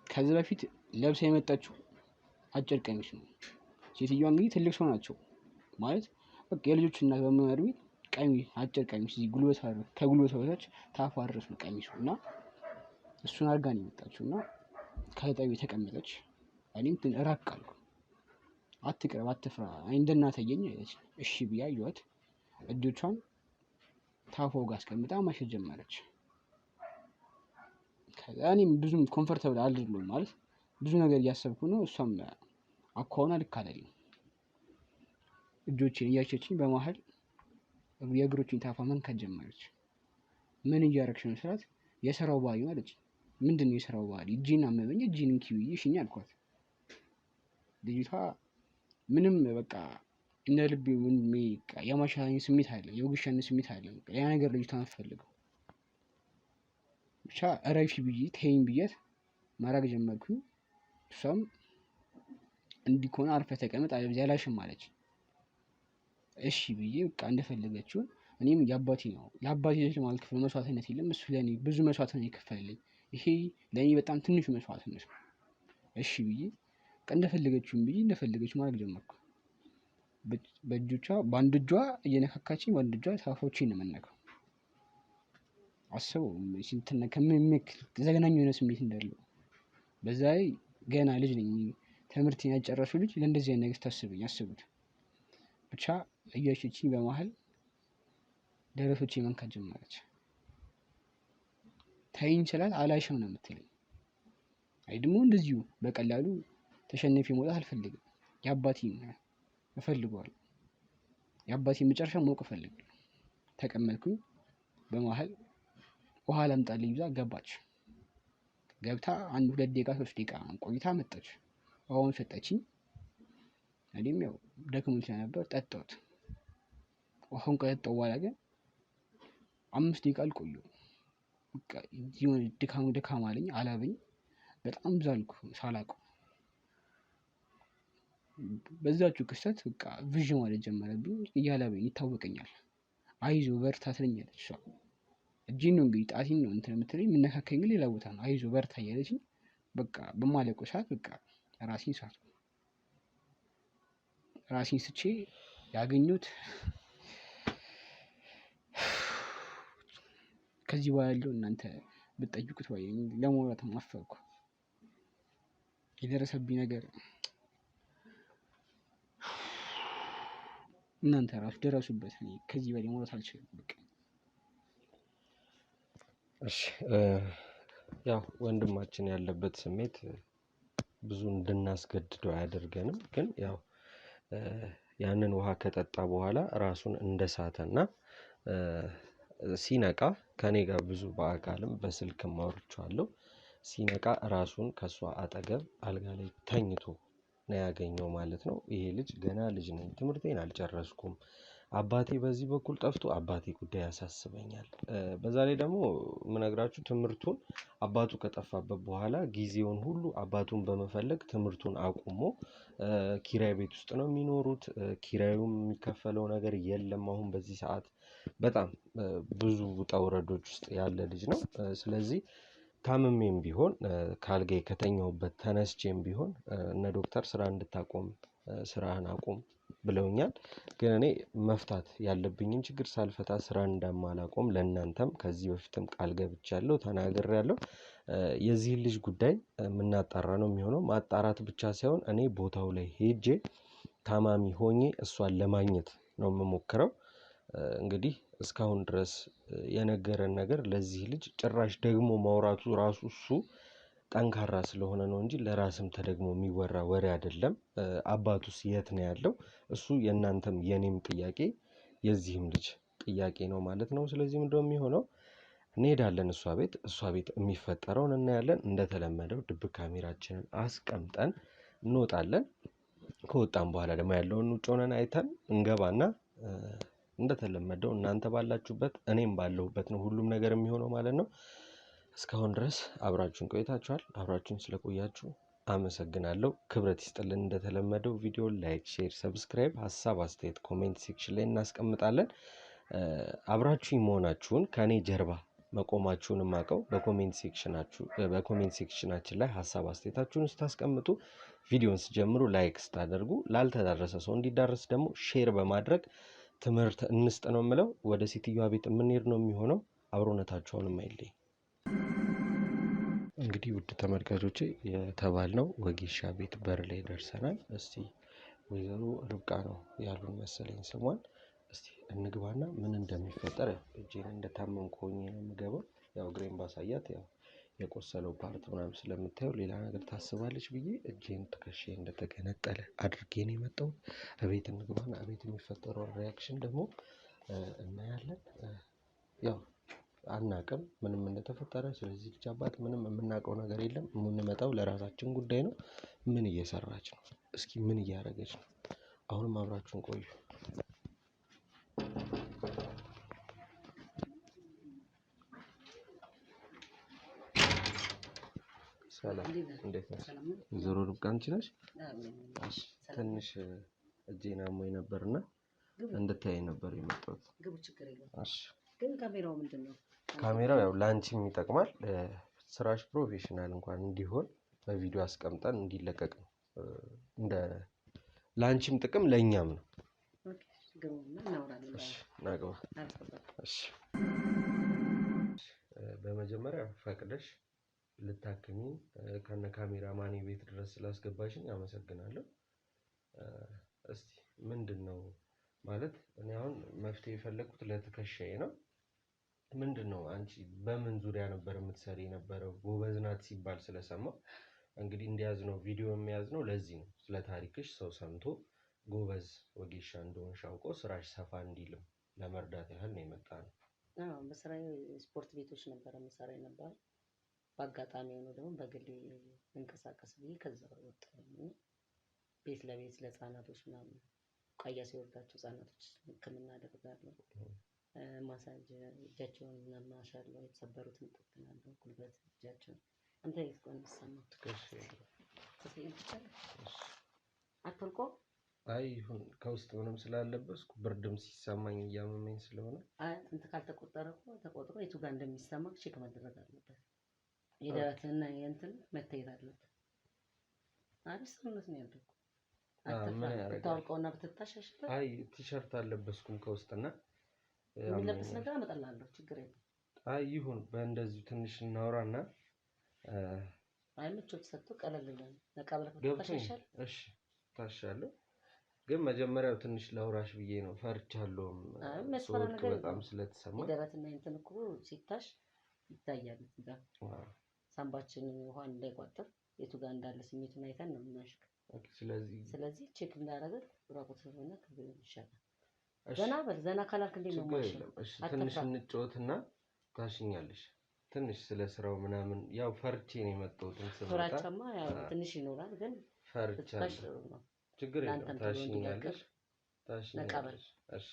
ከዚህ በፊት ለብሳ የመጣችው አጭር ቀሚስ ነው። ሴትዮዋ እንግዲህ ትልቅ ሰው ናቸው ማለት በቃ የልጆች እናት በመኖር ቤት ቀሚስ አጭር ቀሚስ እዚህ ጉልበት ከጉልበት በታች ታፏ ድረስ ነው ቀሚሱ እና እሱን አድርጋ ነው የመጣችው እና ከጠቢ ተቀመጠች። እኔም ራቅ አልኩ። አትቅረብ አትፍራ እንደ እናትህ አየኝ አለች። እሺ ብዬ አየኋት። እጆቿን ታፋው ጋር አስቀምጣ ማሸት ጀመረች። ከዛ እኔም ብዙም ኮምፎርታብል አይደለሁም ማለት ብዙ ነገር እያሰብኩ ነው። እሷም አኳኋኗ ልክ አይደለም። እጆቼን እያሸችኝ በመሀል የእግሮቼን ታፋ መንካት ጀመረች። ምን እያደረግሽ ነው ስላት የስራው ባህሪ ነው አለች። ምንድን ነው የስራው ባህሪ? እጄን አመመኝ እጄን እንኪ ብዬሽ አልኳት። ልጅቷ ምንም በቃ እንደ ልቤ የማሻኝ ስሜት አለ የውግሻን ስሜት አለ። ያ ነገር ልጅቷ አትፈልገው። ብቻ እረፊ ብዬ ተይኝ ብያት ማድረግ ጀመርኩኝ። እሷም እንዲህ ከሆነ አርፈህ ተቀመጥ አለበለዚያ አላሽም አለች። እሺ ብዬ በቃ እንደፈለገችው እኔም የአባቴ ነው የአባቴ ልጅ ማለት ክፍል መስዋዕትነት የለም። እሱ ለእኔ ብዙ መስዋዕትነት የከፈለልኝ ይሄ ለእኔ በጣም ትንሹ መስዋዕትነት ነው። እሺ ብዬ በቃ እንደፈለገችውን ብዬ እንደፈለገችው ማድረግ ጀመርኩ። በእጆቿ በአንድ እጇ እየነካካችኝ በአንድ እጇ ታፋዎቼን ነው የምነካው። አስበው ዘግናኝ የሆነ ስሜት እንዳለው። በዛ ላይ ገና ልጅ ነኝ። ትምህርቴን ያልጨረሱ ልጅ ለእንደዚህ አይነት ነገር ታስበኝ አስቡት። ብቻ እያሸችኝ በመሀል ደረቶቼ መንካት ጀመረች። ተይኝ ስላት አላሽም ነው የምትለኝ። አይ ደግሞ እንደዚሁ በቀላሉ ተሸንፌ መውጣት አልፈልግም። የአባቴን እፈልገዋለሁ። የአባቴን መጨረሻ ማወቅ እፈልጋለሁ። ተቀመጥኩኝ። በመሀል ውሃ ላምጣልኝ ብላ ገባች። ገብታ 1-2 ደቂቃ 3 ደቂቃ ቆይታ መጣች። ውሃውን ሰጠችኝ። እኔም ያው ደክሞኝ ስለነበር ጠጣሁት። ውሃውን ከጠጣሁ በኋላ ግን 5 ደቂቃ አልቆየሁም። በቃ የሆነ ድካም አለኝ አላበኝ። በጣም ዛልኩ ሳላውቀው። በዛችሁ ክስተት በቃ ቪዥ ማለት ጀመረብኝ። እያላበኝ ይታወቀኛል። አይዞ በርታ ትለኛለች እሷ። እጄን ነው እንግዲህ ጣቴን ነው እንትን የምትለኝ የምነካከኝ ሌላ ቦታ ነው። አይዞ በርታ እያለችኝ በቃ በማለቀው ሰዓት በቃ ራሴን ሳትኩ። ራሴን ስቼ ያገኙት ከዚህ በኋላ ያለው እናንተ ብትጠይቁት ወይ ለማውራት አፈርኩ። የደረሰብኝ ነገር እናንተ ራሱ ደረሱበት። ከዚህ በላይ ማውራት አልችልም። በቃ እሺ ያው ወንድማችን ያለበት ስሜት ብዙ እንድናስገድደው አያደርገንም። ግን ያው ያንን ውሃ ከጠጣ በኋላ ራሱን እንደሳተና ሲነቃ ከኔ ጋር ብዙ በአካልም በስልክም አውርቼዋለሁ። ሲነቃ ራሱን ከሷ አጠገብ አልጋ ላይ ተኝቶ ነው ያገኘው ማለት ነው። ይሄ ልጅ ገና ልጅ ነኝ፣ ትምህርቴን አልጨረስኩም፣ አባቴ በዚህ በኩል ጠፍቶ አባቴ ጉዳይ ያሳስበኛል። በዛ ላይ ደግሞ ምነግራችሁ ትምህርቱን አባቱ ከጠፋበት በኋላ ጊዜውን ሁሉ አባቱን በመፈለግ ትምህርቱን አቁሞ ኪራይ ቤት ውስጥ ነው የሚኖሩት። ኪራዩም የሚከፈለው ነገር የለም። አሁን በዚህ ሰዓት በጣም ብዙ ውጣ ውረዶች ውስጥ ያለ ልጅ ነው። ስለዚህ ታምሜም ቢሆን ካልጋዬ ከተኛሁበት ተነስቼም ቢሆን እነ ዶክተር ስራ እንድታቆም ስራህን አቁም ብለውኛል። ግን እኔ መፍታት ያለብኝን ችግር ሳልፈታ ስራን እንደማላቆም ለእናንተም ከዚህ በፊትም ቃል ገብቻለሁ፣ ተናግሬያለሁ። የዚህን ልጅ ጉዳይ የምናጣራ ነው የሚሆነው። ማጣራት ብቻ ሳይሆን እኔ ቦታው ላይ ሄጄ ታማሚ ሆኜ እሷን ለማግኘት ነው የምሞክረው። እንግዲህ እስካሁን ድረስ የነገረን ነገር ለዚህ ልጅ ጭራሽ ደግሞ ማውራቱ ራሱ እሱ ጠንካራ ስለሆነ ነው እንጂ ለራስም ተደግሞ የሚወራ ወሬ አይደለም። አባቱስ የት ነው ያለው? እሱ የእናንተም የኔም ጥያቄ የዚህም ልጅ ጥያቄ ነው ማለት ነው። ስለዚህ ምንድነው የሚሆነው? እንሄዳለን እሷ ቤት የሚፈጠረውን እናያለን። እንደተለመደው ድብቅ ካሜራችንን አስቀምጠን እንወጣለን። ከወጣን በኋላ ደግሞ ያለውን ውጭ ሆነን አይተን እንገባና እንደተለመደው እናንተ ባላችሁበት እኔም ባለሁበት ነው ሁሉም ነገር የሚሆነው ማለት ነው። እስካሁን ድረስ አብራችሁን ቆይታችኋል። አብራችሁን ስለቆያችሁ አመሰግናለሁ። ክብረት ይስጥልን። እንደተለመደው ቪዲዮ ላይክ፣ ሼር፣ ሰብስክራይብ፣ ሀሳብ አስተያየት ኮሜንት ሴክሽን ላይ እናስቀምጣለን። አብራችሁኝ መሆናችሁን ከኔ ጀርባ መቆማችሁን የማውቀው በኮሜንት ሴክሽናችን ላይ ሀሳብ አስተያየታችሁን ስታስቀምጡ ቪዲዮን ስጀምሩ ላይክ ስታደርጉ ላልተዳረሰ ሰው እንዲዳረስ ደግሞ ሼር በማድረግ ትምህርት እንስጥ ነው የምለው። ወደ ሴትዮዋ ቤት የምንሄድ ነው የሚሆነው። አብሮነታቸውንም አይለይ። እንግዲህ ውድ ተመልካቾቼ የተባልነው ወጌሻ ቤት በር ላይ ደርሰናል። እስቲ ወይዘሮ ርብቃ ነው ያሉን መሰለኝ ስሟን። እስቲ እንግባና ምን እንደሚፈጠር እጄን እንደታመምኩ ሆኜ ነው የምገባው። ያው እግሬን ባሳያት ያው የቆሰለው ፓርት ምናምን ስለምታየው ሌላ ነገር ታስባለች ብዬ እጄን ትከሻዬ እንደተገነጠለ አድርጌ ነው የመጣሁት። እቤት እንግባና እቤት የሚፈጠረውን ሪያክሽን ደግሞ እናያለን። ያው አናቅም ምንም እንደተፈጠረ። ስለዚህ ልጅ አባት ምንም የምናውቀው ነገር የለም። የምንመጣው ለራሳችን ጉዳይ ነው። ምን እየሰራች ነው? እስኪ ምን እያደረገች ነው? አሁንም አብራችሁን ቆዩ። ሰላም፣ እንዴት ነሽ? ወይዘሮ ርብቃ አንቺ ነሽ? ትንሽ እጄን አሞኝ ነበርና እንድታየኝ ነበር የመጣሁት። እሺ። ግን ካሜራው ምንድነው? ካሜራው ያው ላንቺም ይጠቅማል። ስራሽ ፕሮፌሽናል እንኳን እንዲሆን በቪዲዮ አስቀምጠን እንዲለቀቅ ነው። እንደ ላንቺም ጥቅም ለኛም ነው። ኦኬ፣ ግሩምና እናወራለን። እሺ፣ ናግባ። እሺ። በመጀመሪያ ፈቅደሽ ልታክሚ ከነ ካሜራ ማኔ ቤት ድረስ ስላስገባሽኝ አመሰግናለሁ። እስቲ ምንድነው ማለት እኔ አሁን መፍትሄ የፈለኩት ለትከሻዬ ነው። ምንድነው አንቺ በምን ዙሪያ ነበር የምትሰሪ የነበረው? ጎበዝ ናት ሲባል ስለሰማሁ እንግዲህ እንዲያዝነው ቪዲዮ የሚያዝነው ለዚህ ነው። ስለ ታሪክሽ ሰው ሰምቶ ጎበዝ ወጌሻ እንደሆንሽ አውቆ ስራሽ ሰፋ እንዲልም ለመርዳት ያህል ነው የመጣነው። አዎ፣ በስራዬ ስፖርት ቤቶች ነበር የምሰራ ነበር። በአጋጣሚ ሆኖ ደግሞ በግሌ እንቀሳቀስ ብዬ ከዛ ወጣሁኝ። ቤት ለቤት ለህፃናቶች ምናምን ቋያ ሲወርዳቸው ህፃናቶች ህክምና አደርጋለሁ። ማሳጅ እጃቸውን ማሻለሁ፣ የተሰበሩትን እጠግናለሁ፣ ጉልበት እጃቸውን። አንተ የት ቆን ሰማው አትልቆ አይ ይሁን ከውስጥ ምንም ስላለበስኩ ብርድም ሲሰማኝ እያመመኝ ስለሆነ እንት ካልተቆጠረ እኮ ተቆጥሮ የቱ ጋር እንደሚሰማክ ቼክ መደረግ አለበት። የደረትና የእንትን መታየት አለበት። አሪፍ ሰውነት ነው ያለው። ብታወልቀውና ብትታሻሽበት። አይ ቲሸርት አልለበስኩም ከውስጥና የሚለብስ ነገር አመጣልሃለሁ፣ ችግር የለም። አይ ይሁን በእንደዚሁ ትንሽ እናውራና አይ ምቾት ሰጥቶ ቀለል ብለን ነቃ ብለህ ብትታሻሻል። እሺ ታሻለሁ፣ ግን መጀመሪያው ትንሽ ላውራሽ ብዬ ነው። ፈርቻለሁ። አይ መስፈራ ነገር በጣም ስለተሰማ የደረትና እንትን እኮ ሲታሽ ይታያል። እዛ ሳምባችን ውሃ እንዳይቋጥር የቱ ጋር እንዳለ ስሜቱን አይተን ነው የምናሽክ። ስለዚህ ቼክ እንዳደረገ ራቁት ሆነ ከዚህ ይሻላል። ዘና ካላልክ እንዴት ነው ማለት ነው? እሺ ትንሽ እንጫወትና ታሽኛለሽ። ትንሽ ስለ ስራው ምናምን ያው ፈርቼ ነው የመጣሁት። ፍራቻማ ያው ትንሽ ይኖራል፣ ግን ፈርቻለሁ ነው። ችግር የለም ታሽኛለሽ። እሺ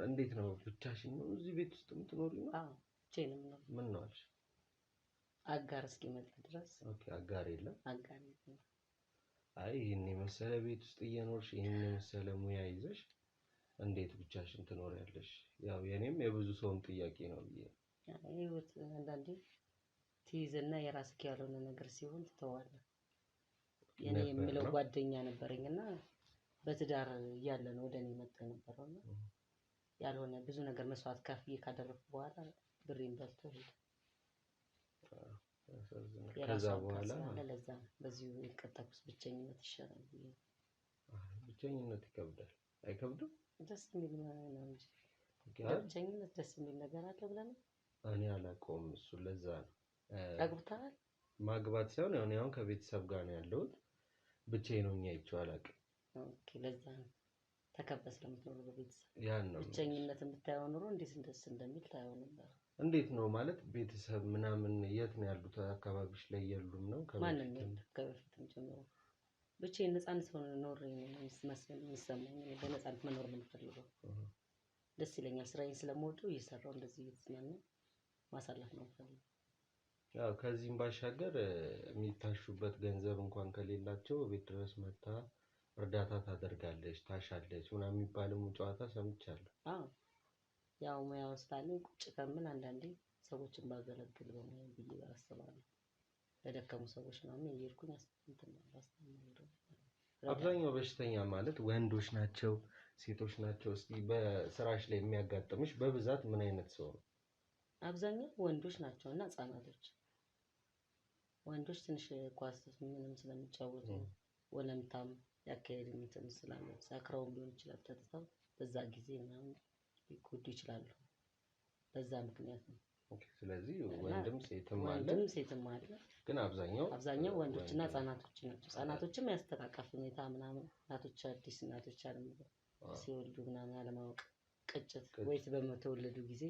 እንዴት ነው ብቻሽን ነው እዚህ ቤት ውስጥ የምትኖሪው? አዎ ብቻዬን ነው። ምን ነው አልሽ? አጋር እስኪመጣ ድረስ። ኦኬ አጋር የለም? አጋር የለም። አይ ይሄን የመሰለ ቤት ውስጥ እየኖርሽ ይሄን የመሰለ ሙያ ይዘሽ እንዴት ብቻሽን ትኖሪያለሽ? ያው የኔም የብዙ ሰውም ጥያቄ ነው ብዬ ህይወት አንዳንዴ ትይዝና የራስህ ያልሆነ ነገር ሲሆን ትተዋለህ። የኔ የምለው ጓደኛ ነበረኝና በትዳር እያለ ነው ወደ እኔ መጥቶ የነበረው እና ያልሆነ ብዙ ነገር መስዋዕት ከፍዬ ካደረግኩ በኋላ ብሬን በልቶ ሄደ። ያሳዝናል። የራሱ ከዛ አባት በኋላ ስላለ ለዛ ነው በዚሁ የቀጠልኩት። ብቸኝነት ይሻላል ብዬ ነው። ብቸኝነት ይከብዳል። አይከብድም? ደስ የሚል ነው እንጂ አይ ብቸኝነት ደስ የሚል ነገር አለ ብለህ ነው? እኔ አላውቀውም እሱ። ለዛ ነው አግብተሃል? ማግባት ሳይሆን ያው እኔ አሁን ከቤተሰብ ጋር ነው ያለሁት። ብቻዬን ሆኜ አይቼው አላውቅም። ኦኬ፣ ለዛ ነው ተከበህ ስለምትኖር በቤተሰብ። ያን ነው ብቸኝነትን ብታየው ኑሮ እንዴት ደስ እንደሚል ታየው ነበር። እንዴት ነው ማለት ቤተሰብ ምናምን የት ነው ያሉት? አካባቢሽ ላይ የሉም ነው? ማንም ከበፊትም የለም ከበፊትም ጀምሮ ብቻዬን ነፃነት ሆነ ኖሬ ነው የሚሰማኝ። እኔ በነፃነት መኖር ነው የምፈልገው። ደስ ይለኛል። ስራዬን ስለምወደው እየሰራው እንደዚህ እየተዝናናሁ ማሳለፍ ነው የምፈልገው። ያው ከዚህም ባሻገር የሚታሹበት ገንዘብ እንኳን ከሌላቸው ቤት ድረስ መታ እርዳታ ታደርጋለች፣ ታሻለች ምናምን የሚባልም ጨዋታ ሰምቻለሁ። አዎ ያው ሙያው ስላለኝ ቁጭ ከምል አንዳንዴ ሰዎችን ባገለግል በሙያ ብዬ አስባለሁ። ለደከሙ ሰዎች ምናምን እየሄድኩኝ አስተምራለሁ። አብዛኛው በሽተኛ ማለት ወንዶች ናቸው ሴቶች ናቸው? እስቲ በስራሽ ላይ የሚያጋጥምሽ በብዛት ምን አይነት ሰው ነው? አብዛኛው ወንዶች ናቸው እና ህጻናቶች። ወንዶች ትንሽ ኳስ ምንም ስለሚጫወቱ ወለምታም ያካሄድ እንትን ስላለ ሰክረውም ሊሆን ይችላል ጠጥተው በዛ ጊዜ ምናምን ሊጎዱ ይችላሉ። በዛ ምክንያት ነው። ኦኬ። ስለዚህ ወንድም ሴትም አለ? ወንድም ሴትም አለ። ግን አብዛኛው ወንዶችና ህጻናቶች ናቸው። ህጻናቶችም ያስተቃቀፍ ሁኔታ ምናምን እናቶች አዲስ እናቶች ሲወልዱ ምናምን አለማወቅ ቅጭት ወይስ በተወለዱ ጊዜ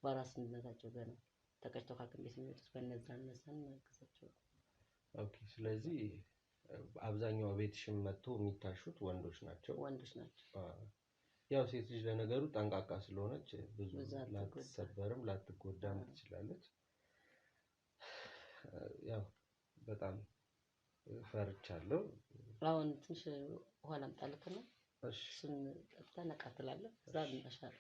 በአራስነታቸው ገና ተቀጭተው ሐኪም ቤት የሚወጡት በእነዛን እናግዛቸው። ኦኬ። ስለዚህ አብዛኛው ቤትሽም መጥቶ የሚታሹት ወንዶች ናቸው? ወንዶች ናቸው። ያው ሴት ልጅ ለነገሩ ጠንቃቃ ስለሆነች ብዙ ላትሰበርም ላትጎዳም ትችላለች። ያው በጣም ፈርቻለሁ። አሁን ትንሽ ውሃ ላምጣልክና እሺ እሱን ጠጥተህ ነቃ ትላለህ። እዛ ልናሻል።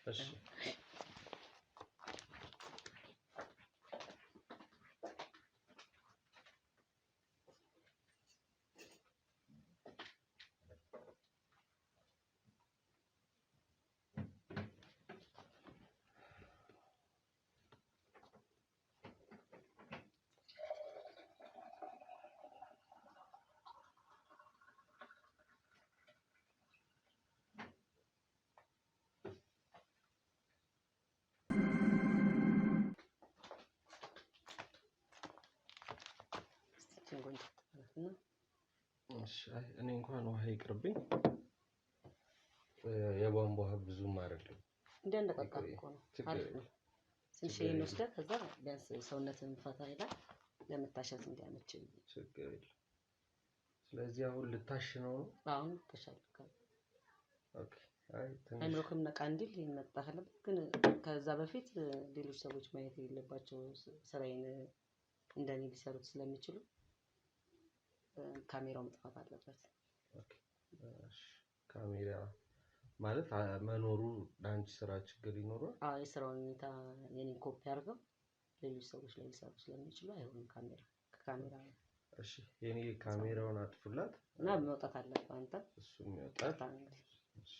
እሺ እኔ እንኳን ውሃ ይቅርብኝ። የቧንቧ ውሃ ብዙም አይደለም። እንዲያነቃቃህ እኮ ነው። አሪፍ ነው። ትንሽ ይሄን ወስደህ ከዛ ቢያንስ ሰውነትን ፈታ ይላል ለመታሸት እንዲያመችል። ችግር የለም። ስለዚህ አሁን ልታሽ ነው? አሁን ተሻልካል። ኦኬ። አይ ትንሽ አይምሮክም ነቃ እንዲል መጣህ አለበት። ግን ከዛ በፊት ሌሎች ሰዎች ማየት የሌለባቸው ስራዬን እንደኔ ሊሰሩት ስለሚችሉ ካሜራው መጥፋት አለበት። ኦኬ። ካሜራ ማለት መኖሩ ለአንቺ ስራ ችግር ይኖረዋል? አዎ የስራውን ሁኔታ የኔን ኮፒ አድርገው ሌሎች ሰዎች ላይ ሊሰሩ ስለሚችሉ አይሆንም ከካሜራ። እሺ የኔ ካሜራውን አጥፉላት እና መውጣት አለበት አንተ። እሱም ይወጣል። እሺ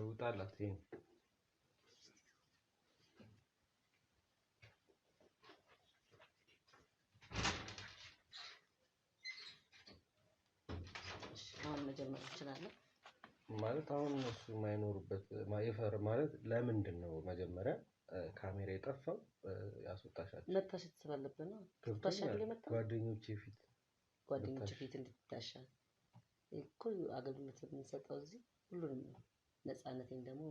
ውጣላት ይሄን አሁን መጀመር እንችላለን። ማለት አሁን እነሱ የማይኖሩበት ማለት ለምንድን ነው መጀመሪያ ካሜራ የጠፋው? ያስወጣሻቸው መታሸት ስላለብን ነው። ታሻል የመጣው ጓደኞች ፊት እንድትታሻል እኮ አገልግሎት የምንሰጠው እዚህ ሁሉንም ነው። ነፃነቴን ደግሞ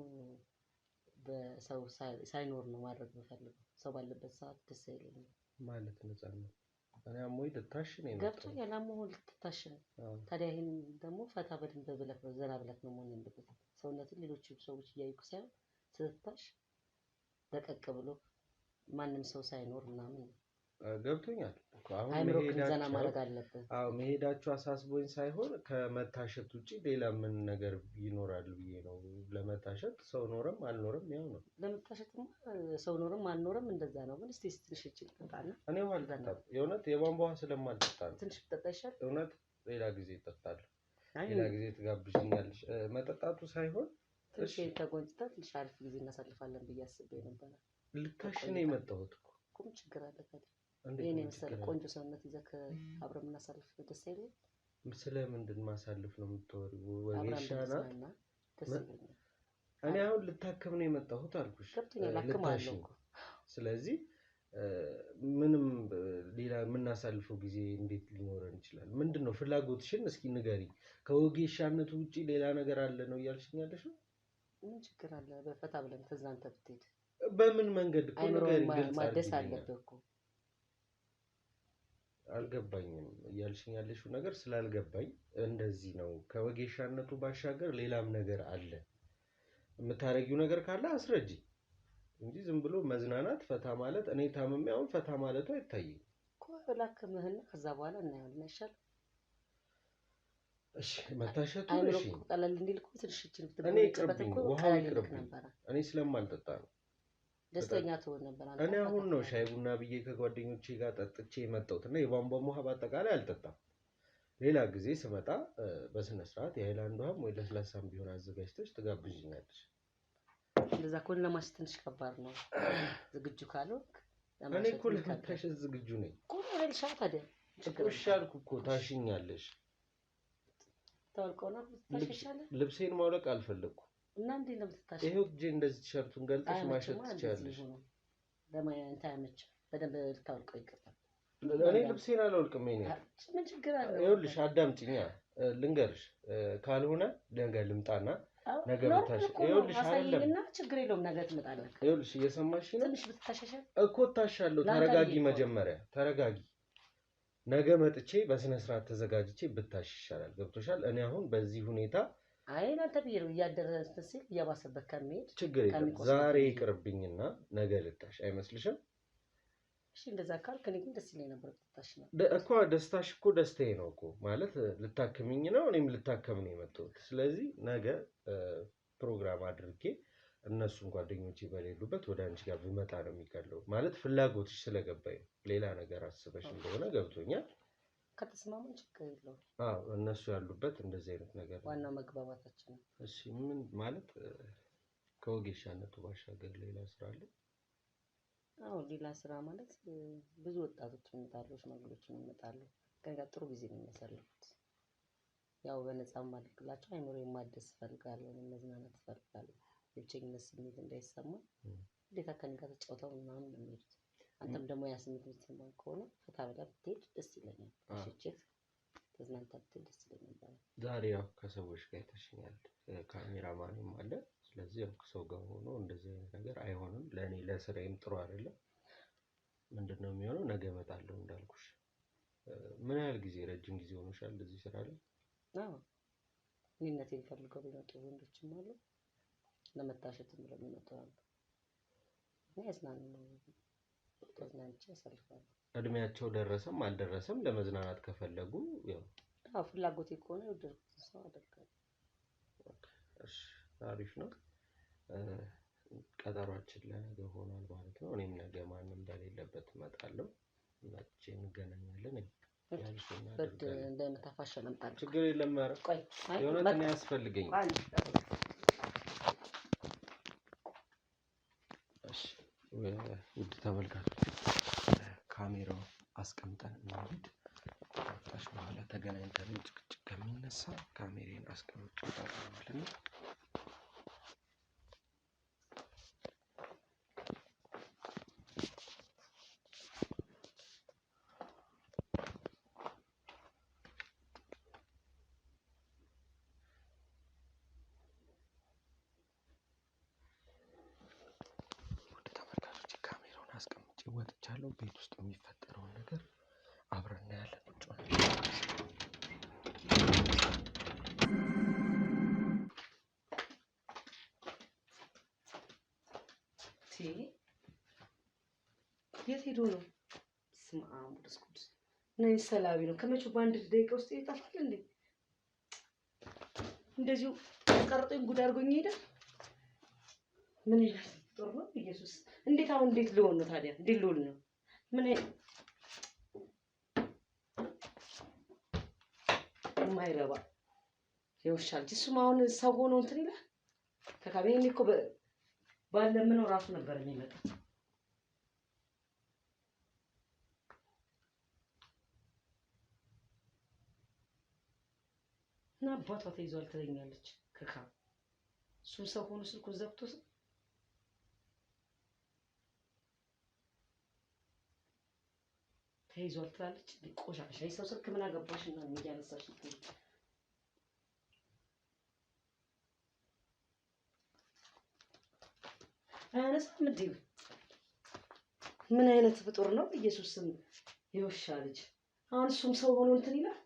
በሰው ሳይኖር ነው ማድረግ የምፈልገው። ሰው ባለበት ሰዓት ደስ አይለኝም። ማለት ነፃነት እኔ አሞኝ ልታሽ ነው የመጣው። ገብቶኛል። አሞህ ልትታሽ ነው። ታዲያ ይሄን ደግሞ ፈታ በደንብ ብለህ ነው ዘና ብለህ ነው መሆን ያለበት። ሰውነትን ሌሎች ሰዎች እያዩክ ሳይሆን ስትታሽ ደቀቅ ብሎ ማንም ሰው ሳይኖር ምናምን ገብቶኛል እኮ አሁን አይምሮክን ዘና መሄዳቸው ማድረግ አለብን። መሄዳቸው አሳስቦኝ ሳይሆን ከመታሸት ውጪ ሌላ ምን ነገር ይኖራል ብዬ ነው። ለመታሸት ሰው ኖረም አልኖረም ያው ነው። ለመታሸትማ ሰው ኖረም አልኖረም እንደዛ ነው። ግን እስቲ ትንሽ ጠጣና እኔ ውሃ አልጠጣም። የእውነት የቧንቧ ውሃ ስለማልጠጣ ነው። ትንሽ ብጠጣ ይሻል። እውነት ሌላ ጊዜ እጠጣለሁ። ሌላ ጊዜ ትጋብዥኛለሽ። መጠጣቱ ሳይሆን ትንሽ ተጎንጭታ ትንሽ አሪፍ ጊዜ እናሳልፋለን ብዬ አስቤ ነበር። ልታሽ ነው የመጣሁት እኮ። ቁም ችግር አለ ታዲያ? ይሄን የመሰለ ቆንጆ ሰውነት ይዘህ አብረን የምናሳልፍ ደስ አይልም? ስለምንድን ማሳልፍ ነው የምትወሪው? ወጌሻና ደስ ይለኛል። እኔ አሁን ልታከም ነው የመጣሁት አልኩሽ። ገብቶኛል። አክማለሁ እኮ። ስለዚህ ምንም ሌላ የምናሳልፈው ጊዜ እንዴት ሊኖረን ይችላል? ምንድነው ፍላጎትሽን እስኪ ንገሪ። ከወጌሻነቱ ውጪ ሌላ ነገር አለ ነው እያልሽኝ ያለሽው? ምን ችግር አለ? በፈታ ብለን ተዝናንተ ብትሄድ። በምን መንገድ እኮ ንገሪ። ማደስ አለብህ እኮ። አልገባኝም እያልሽኝ ያለሽው ነገር ስላልገባኝ እንደዚህ ነው። ከወጌሻነቱ ባሻገር ሌላም ነገር አለ። የምታረጊው ነገር ካለ አስረጂ እንጂ ዝም ብሎ መዝናናት ፈታ ማለት እኔ ታምሜ አሁን ፈታ ማለቱ አይታይም እኮ። ላክምህና ከዛ በኋላ እናየዋለን አይሻል? እሺ መታሸቱ እሺ ቀለል እንዲል እኮ ትንሽ እኔ ይቅርብኝ፣ ውሃው ይቅርብኝ። እኔ ስለማልጠጣ ነው። ደስተኛ ትሆን ነበር። እኔ አሁን ነው ሻይ ቡና ብዬ ከጓደኞቼ ጋር ጠጥቼ የመጣሁት እና የቧንቧ ውሃ በአጠቃላይ አልጠጣም። ሌላ ጊዜ ስመጣ በስነ ስርዓት የሃይላንድ ውሃም ወይ ለስላሳም ቢሆን አዘጋጅተሽ ትጋብዥኛለሽ። እንደዛ ከሆነ ለማሽ ትንሽ ከባድ ነው። ዝግጁ ካልሆንክ እኔ እኮ ለመታሸት ዝግጁ ነኝ እኮ። ለልሻ ታዲያ እኮ እሺ አልኩ እኮ። ታሽኛለሽ። ታውልቀውና ታሽሻለሽ። ልብሴን ማውለቅ አልፈለኩም እና እንዴ ለምትታሽ ይሄው እጄ እንደዚህ ቲሸርቱን ገልጠሽ ማሸት ትችያለሽ። ለማያንተ አይመች። በደንብ ልታውልቀው ይገባል። እኔ ልብሴን አላውልቅም። ምን ችግር አለ? ይኸውልሽ አዳምጪኛ ልንገርሽ። ካልሆነ ነገ ልምጣና ነገ ብታሽ ይኸውልሽ አይደለም ችግር የለውም። ነገ ትመጣለህ። ይኸውልሽ እየሰማሽ ነው? ትንሽ ብትታሸሻል እኮ ታሻለሁ። ተረጋጊ፣ መጀመሪያ ተረጋጊ። ነገ መጥቼ በስነ ስርዓት ተዘጋጅቼ ብታሽ ይሻላል። ገብቶሻል? እኔ አሁን በዚህ ሁኔታ አይ እናንተ ብዬ ነው እያደረሰ ሲል እያባሰበት ከመሄድ ችግር የለም። ዛሬ ይቅርብኝና ነገ ልታሽ አይመስልሽም? እሺ እንደዛ ካልክ እኔ ግን ደስ ይለኝ ነበር። ልታሽ ነው እኮ ደስታሽ እኮ ደስታዬ ነው እኮ ማለት ልታከምኝ ነው። እኔም ልታከም ነው የመጣሁት። ስለዚህ ነገ ፕሮግራም አድርጌ እነሱን ጓደኞቼ በሌሉበት ወደ አንቺ ጋር ብመጣ ነው የሚቀለው። ማለት ፍላጎትሽ ስለገባኝ ነው። ሌላ ነገር አስበሽ እንደሆነ ገብቶኛል። ከተስማማን ችግር የለውም። እነሱ ያሉበት እንደዚህ አይነት ነገር ነው። ዋናው መግባባታችን ነው። እሺ ምን ማለት ከወጌሻነቱ ባሻገር ሌላ ስራ አለ? ሌላ ስራ ማለት ብዙ ወጣቶች ይመጣሉ፣ ሽማግሌዎች ይመጣሉ። ከእኔ ጋር ጥሩ ጊዜ ነው የሚያሳልፉት። ያው በነፃም አድርግላቸው አይምሮ የማደስ እፈልጋለሁ፣ መዝናናት እፈልጋለሁ። የብቸኝነት ስሜት እንዳይሰማ እንዴት ከእኔ ጋር ተጫውተው ምናምን ነው የሚሄዱት። አንተም ደግሞ ያ ስሜት የምትሰማው ከሆነ ፈታ ብለህ ብትሄድ ደስ ይለኛል። ሽጭት ተዝናንተህ ብትሄድ ደስ ይለኛል። ዛሬ ያው ከሰዎች ጋር ተሽኛል፣ ካሜራማንም አለ። ስለዚህ ያው ከሰው ጋር ሆኖ እንደዚህ አይነት ነገር አይሆንም። ለእኔ ለስራዬም ጥሩ አይደለም። ምንድነው የሚሆነው? ነገ እመጣለሁ እንዳልኩሽ። ምን ያህል ጊዜ? ረጅም ጊዜ ሆኖሻል እዚህ ስራ ላይ? እኔነቴን ፈልገው ቢመጡ ወንዶችም አሉ፣ ለመታሸትም ብለው የሚመጡ አሉ። እኔ ተዝናንቼ አሳልፋለሁ። እድሜያቸው ደረሰም አልደረሰም ለመዝናናት ከፈለጉ ያው ፍላጎቴ ከሆነ የወደድኩትን ሰው አደርጋለሁ። እሺ አሪፍ ነው። ቀጠሯችን ለነገ ሆኗል ማለት ነው። እኔም ነገ ማንም በሌለበት እመጣለሁ። መቼ እንገናኛለን? ብርድ እንዳይመታፋሽ ለምጣለሁ። ችግር የለም። ኧረ ቆይ የእውነት እኔ ያስፈልገኝ። እሺ ውድ ተመልካቾች ካሜራው አስቀምጠን እንሂድ። ከወጣሽ በኋላ ተገናኝተን ጭቅጭቅ ከሚነሳ ካሜራዬን አስቀምጬ እወጣለሁ ማለት ነው። አስቀምጬ ወጥቻለሁ። ቤት ውስጥ የሚፈጠረውን ነገር አብረን እናያለን። ቁጭ የት ሄዶ ነው? በስመ አብ ወወልድ ቅዱስ ነኝ ሰላቢ ነው። ከመቼው በአንድ ደቂቃ ውስጥ ይጠፋል እንዴ? እንደዚሁ ቀርጦኝ ጉድ አድርጎኝ ሄደ። ምን ይላል ጥሩ ነው ኢየሱስ። እንዴት አሁን እንዴት ልሆን ነው ታዲያ? እንዴት ልሆን ነው? ምን የማይረባ የውሻ ልጅ። እሱም አሁን ሰው ሆኖ እንትን ይላል። ከካቤኔ እኮ ባለምነው ራሱ ነበር የሚመጣው። እና አባቷ ተይዟል ትለኛለች ከካ እሱም ሰው ሆኖ ስልኩን ዘግቶ ተይዟል ትላለች። ቆሻሻ የሰው ስልክ ምን አገባሽ እና እያነሳሽ አያነሳም እንዴ? ምን አይነት ፍጡር ነው? ኢየሱስ ስም የውሻ ልጅ። አሁን እሱም ሰው ሆኖ እንትን ይላል።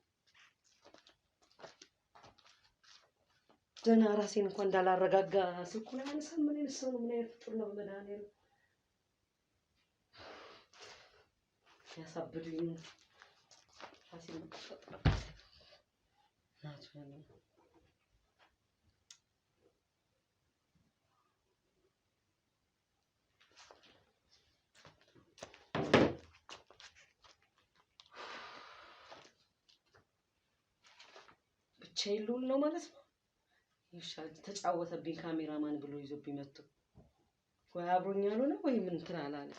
ደህና ራሴን እንኳን እንዳላረጋጋ ስልኩን አያነሳም። ምን አይነት ሰው ነው? ምን አይነት ፍጡር ነው? መድኃኒዓለም ያሳብዱኝ። ራሴን መቀጠል ብቻዬን ልውል ነው ማለት ነው። ይሻል ተጫወተብኝ ካሜራማን ብሎ ይዞብኝ መጥቶ ወይ አብሮኝ ያልሆነ ወይ ምን እንትን አላለ።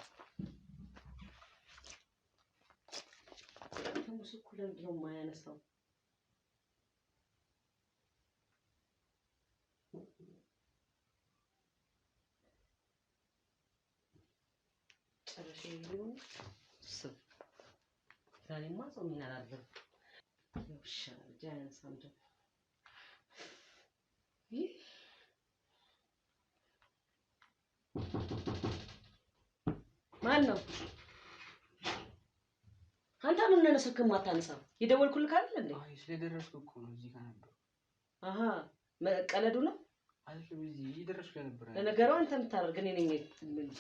ተሙስኩ ለምንድን ነው የማያነሳው? ጨረሽ ይሁን ስብ ዛሬማ ሰው ምን አላደረገ ይሻል ጃንሳም ደ ማን ነው? አንተ ምን ነው ስልክ ማታነሳው? የደወልኩልህ አይደል እንዴ? አይ ስለደረስኩ እኮ ነው እዚህ ጋር ነበር። አሃ መቀለዱ ነው አይደል? እዚህ እየደረስኩ ነበር። ለነገሩ አንተ የምታደርግ እኔ ነኝ እንጂ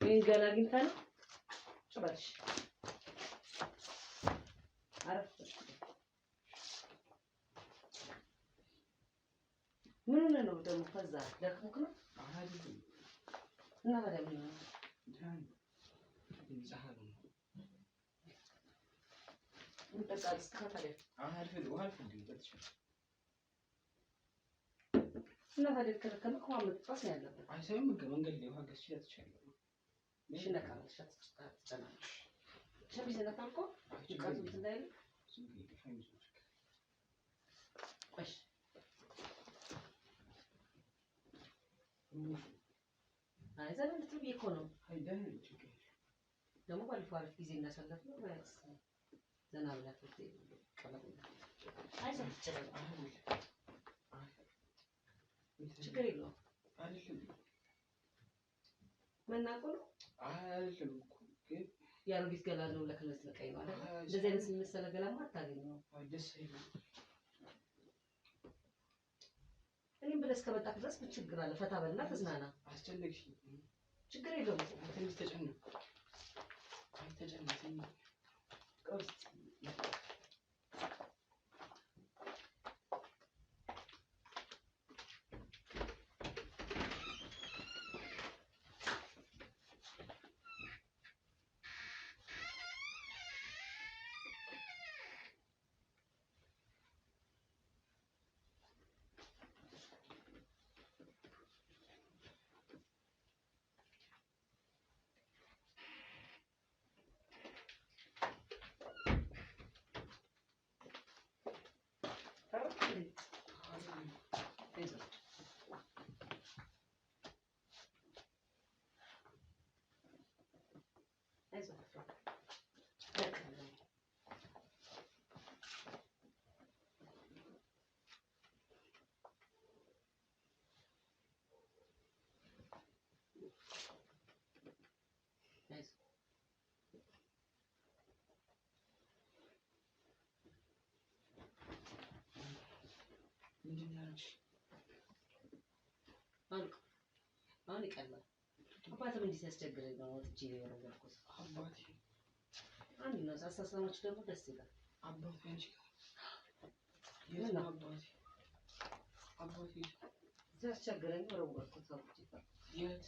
ምን ገና አግኝታ ነው ጭራሽ አረፍ ምን ነው ደግሞ ከዛ ደክሞክ ነው አይደል? እና በደም ነው ዛሃሉ እንጠቃስ ተካታለ አይደል? ወልፍ እንዴ ተጥሽ እና ታዲያ ከረከመ ከማን መጥፋት ነው ያለበት? አይሰም መንገድ ላይ ውሃ ገዝቼ ተጥቻለሁ። እሺ ነካል ሸጥተናል ሸሚዝ ነካልኮ ቃቱ እንዳይል ቆሽ አይዘን እንድትብይ እኮ ነው። አይደል? ችግር ደግሞ ባለፈው አሪፍ ጊዜ እናሳለፍ ነው ማለት ዘና ብላት ቀለብ አይዘን ይችላል። ችግር የለውም አይደል? መናቆ ነው አይደል? ግን ያሮጊት ገላ ነው ለክለስ ለቀይ ነው አይደል? እንደዚህ አይነት መሰለ ገላማ አታገኘው። ደስ አይልም። እኔም ብለህ እስከመጣህ ድረስ ምን ችግር አለ? ፈታ በልና ተዝናና። አስጨነቅሽኝ። ችግር የለውም። ትንሽ ተጨነቅኩ። አይ ተጨነቅኝ። ቀውስ አሁን ይቀላል። አባ አባትም እንዲህ ሲያስቸግረኝ ነው ወጥቼ የወረወርኩት። አባቴ አንድ ነው አስተሳሰቦች ደግሞ ደስ ይላል። አባቴ አንቺ የት ነው አባቴ ሲያስቸግረኝ ወረወርኩት። የት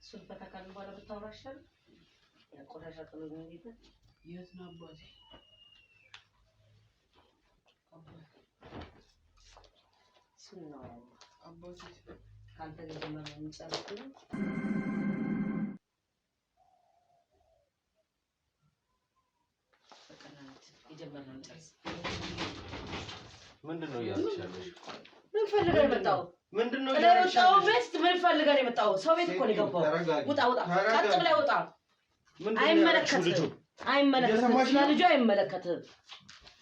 እሱን ፈታካል በኋላ ብታወራ ይሻላል። ቆሻሻ ጥሎኝ እንዴት የት ነው አባቴ? እሱን ነው አባቴ ካንተ ጋር ጀመረ የሚጨርስ ነው። የጀመርነው ጨርስ። ምንድነው ያልሻለሽ? ምን ፈልገህ ነው የመጣው? ምንድነው ያልሻለሽ? ምን ፈልገህ ነው የመጣው? ሰው ቤት እኮ ነው የገባው። ውጣ ውጣ፣ ቀጥ ብለህ ውጣ። አይመለከትህም፣ አይመለከትህም፣ ስለ ልጁ አይመለከትህም።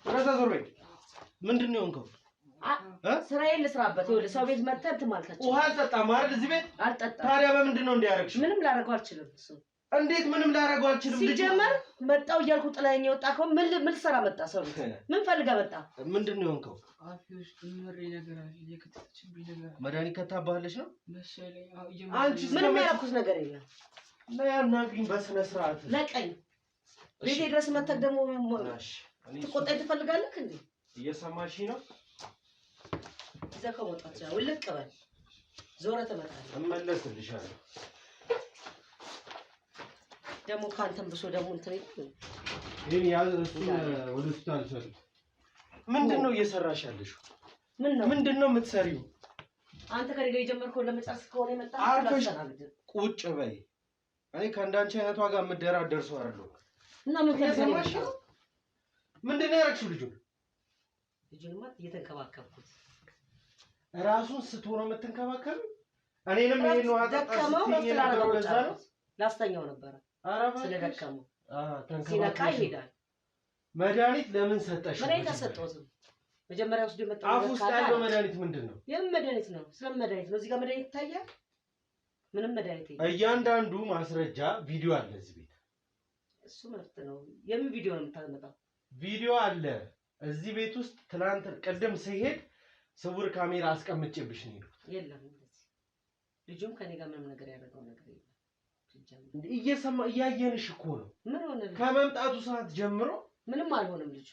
ረዛ ዞር በይ። ምንድነው የሆንከው? ስራዬን ልስራበት። ይኸውልህ ሰው ቤት መጥተህ እንትን ማልከች። ውሃ አልጠጣም አይደል? እዚህ ቤት አልጠጣም። ታዲያ በምንድነው እንዲያረግሽ? ምንም ላደርገው አልችልም። እሱ እንዴት ምንም ላደርገው አልችልም? ሲጀመር መጣው እያልኩ ጥላኸኝ የወጣከው ምን ልትሰራ መጣ? ሰው ቤት ምን ፈልገህ መጣ? ምንድነው የሆንከው? አፌ ውስጥ ምሬ ነገር አለ። የከተተችብኝ ነገር መድኃኒት ከታባለሽ ነው መሰለኝ። አንቺ ምንም ያደረኩት ነገር የለም። ለያናግኝ በስነ ስርዓት ለቀኝ ቤቴ ድረስ መተህ ደግሞ ትቆጣኝ ትፈልጋለህ እንዴ? እየሰማሽኝ ነው? ይዘህ ከመውጣት ያ ውልቅ በል ዞረህ ትመጣለህ። እመለስልሻለሁ። ደግሞ ካንተም ብሶ ደግሞ እንትን ይሄን ያዝ። እሱን ወደ ሆስፒታል ሰሪ። ምንድነው እየሰራሽ ያለሽው? ምንድነው የምትሰሪው? አንተ ከኔ ጋር የጀመርከው ለመጨረስ ከሆነ የመጣ አርፈሽ ቁጭ በይ። እኔ ከአንዳንቺ አይነቷ ጋር የምደራደር ሰው አይደለሁም። እና ምን ከሰማሽ ምንድነው ያደረግሽው? ልጁንማ እየተንከባከብኩት ራሱን ስቶ ነው የምትንከባከብ? እኔንም ይሄን ነው አጣጣስኝ የነበረው ለዛ ነው ላስተኛው ነበረ። ስለደከመው ሲነቃ ይሄዳል። መድኃኒት ለምን ሰጠሽ? መድኃኒት አልሰጠሁትም። መጀመሪያ ውስጥ የመጣው አፍ ውስጥ ያለው መድኃኒት ምንድን ነው? የምን መድኃኒት ነው? ስለምን መድኃኒት ነው? እዚህ ጋር መድኃኒት ይታያል? ምንም መድኃኒት የለም። እያንዳንዱ ማስረጃ ቪዲዮ አለ እዚህ ቤት። እሱ መብት ነው። የምን ቪዲዮ ነው የምታመጣው? ቪዲዮ አለ እዚህ ቤት ውስጥ። ትናንት ቅድም ሲሄድ ስውር ካሜራ አስቀምጬብሽ ነው የሄድኩት። የለም እንደዚህ ልጁም ከኔ ጋር ምንም ነገር ያደረገው ነገር የለም። እየሰማ እያየንሽ እኮ ነው። ምን ሆነ? ከመምጣቱ ሰዓት ጀምሮ ምንም አልሆነም ልጁ።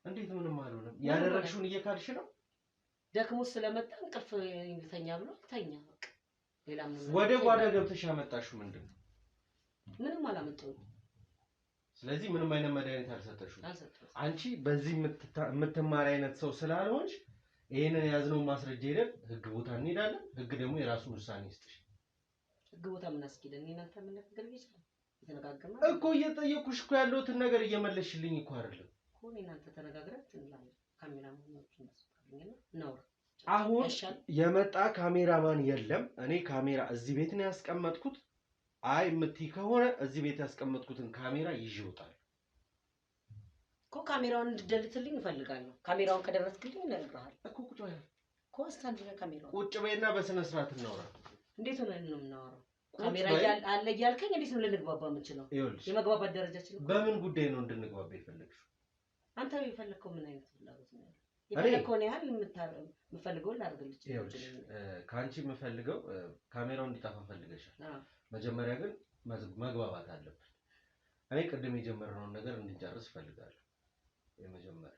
እንዴት ምንም አልሆነም? ያደረግሽውን እየካድሽ ነው። ደክሞ ስለመጣ እንቅልፍ ይተኛ ብሎ ተኛ። በቃ ሌላ ምን? ወደ ጓዳ ገብተሽ ያመጣሽው ምንድን ነው? ምንም አላመጣሁም። ስለዚህ ምንም አይነት መድኃኒት አልሰጠሽውም። አንቺ በዚህ የምትማሪ አይነት ሰው ስላልሆንሽ ይሄንን የያዝነው ማስረጃ ሄደን ህግ ቦታ እንሄዳለን። ህግ ደግሞ የራሱን ውሳኔ ይስጥሽ። ህግ ቦታ ምን አስኪደን እናንተ ምን ነገር ይችላል? የተነጋገርነው እኮ እየጠየኩሽ እኮ ያለሁትን ነገር እየመለስሽልኝ እኮ አይደለም እኮ። እናንተ ተነጋግረን እንላለን። ካሜራማኖቹን እናስፈልግና እናውራ። አሁን የመጣ ካሜራማን የለም። እኔ ካሜራ እዚህ ቤት ነው ያስቀመጥኩት። አይ የምትይ ከሆነ እዚህ ቤት ያስቀመጥኩትን ካሜራ ይዤ እወጣለሁ እኮ። ካሜራውን እንድደልትልኝ እፈልጋለሁ። ካሜራውን ከደረስክልኝ እነግርሃለሁ እኮ። ቁጭ በይ እኮ አስታንዲና ካሜራው ቁጭ በይና በስነ ስርዓት እናውራ። እንዴት ሆነን ነው የምናወራው? ካሜራ አለ እያልከኝ እንዴት ነው ልንግባባ የምንችለው? የመግባባት ደረጃችን በምን ጉዳይ ነው እንድንግባባ የፈለግሽው? አንተ የፈለግከው ምን አይነት ፍላጎት ነው ያለው? የፈለግከውን ያህል የምፈልገውን ላድርግልህ እችላለሁ። ከአንቺ የምፈልገው ካሜራው እንዲጠፋ ፈልገሻል። መጀመሪያ ግን መግባባት አለብን። እኔ ቅድም የጀመርነውን ነገር እንድንጨርስ እፈልጋለሁ። የመጀመሪያ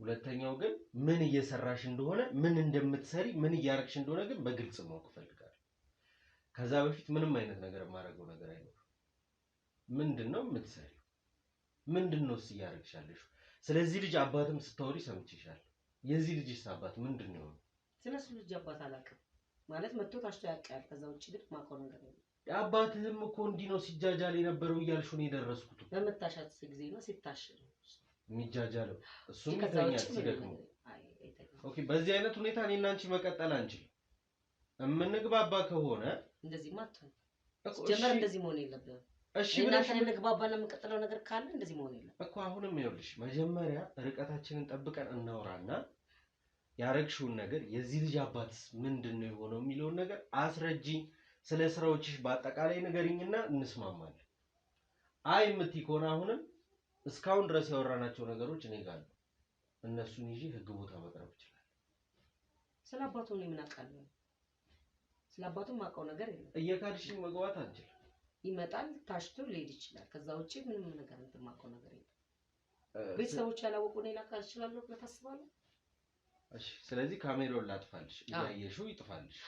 ሁለተኛው ግን ምን እየሰራሽ እንደሆነ፣ ምን እንደምትሰሪ፣ ምን እያረግሽ እንደሆነ ግን በግልጽ ማወቅ እፈልጋለሁ። ከዛ በፊት ምንም አይነት ነገር የማደርገው ነገር አይኖርም። ምንድነው የምትሰሪው? ምንድነው እያረግሻለሽ? ስለዚህ ልጅ አባትም ስታወሪ ሰምቼሻለሁ። የዚህ ልጅስ አባት ምንድነው? ስለዚህ ልጅ አባት አላውቅም ማለት መጥቶ ታሽቶ ያውቃል። ከዛ ውጪ ግን ማውቀው ነገር የለም። አባትህም እኮ እንዲህ ነው ሲጃጃል የነበረው እያልሽ ነው የደረስኩት። በመታሻት ጊዜ ነው ሲታሽ ነው የሚጃጃለው። እሱም ይተኛል ሲደክሙ። ኦኬ፣ በዚህ አይነት ሁኔታ እኔና አንቺ መቀጠል አንችልም። የምንግባባ ከሆነ እንደዚህ ማጥተው ጀመር እንደዚህ መሆን የለብንም። እሺ ብለሽ እንግባባና የምንቀጥለው ነገር ካለ እንደዚህ መሆን የለም እኮ። አሁንም ይኸውልሽ መጀመሪያ ርቀታችንን ጠብቀን እናውራና ያረግሽውን ነገር የዚህ ልጅ አባትስ ምንድነው የሆነው የሚለውን ነገር አስረጂኝ። ስለ ስራዎችሽ በአጠቃላይ ንገሪኝና እንስማማለን። አይ የምትይ ከሆነ አሁንም እስካሁን ድረስ ያወራናቸው ነገሮች እኔ ጋር አሉ። እነሱን ይዤ ህግ ቦታ መቅረብ ይችላል። ስለ አባቱ ነው ምን አውቃለሁ? ስለአባቱም ማውቀው ነገር የለም። እየካድሽኝ መግባት አንችልም። ይመጣል ታሽቶ ሊሄድ ይችላል። ከዛ ውጪ ምንም ነገር እንትን ማውቀው ነገር የለም። ቤተሰቦች ያላወቁ እኔ ላካል እችላለሁ ብለህ ታስባለህ? እሺ ስለዚህ ካሜራውን ላጥፋልሽ፣ እያየሽው ይጥፋልሽ።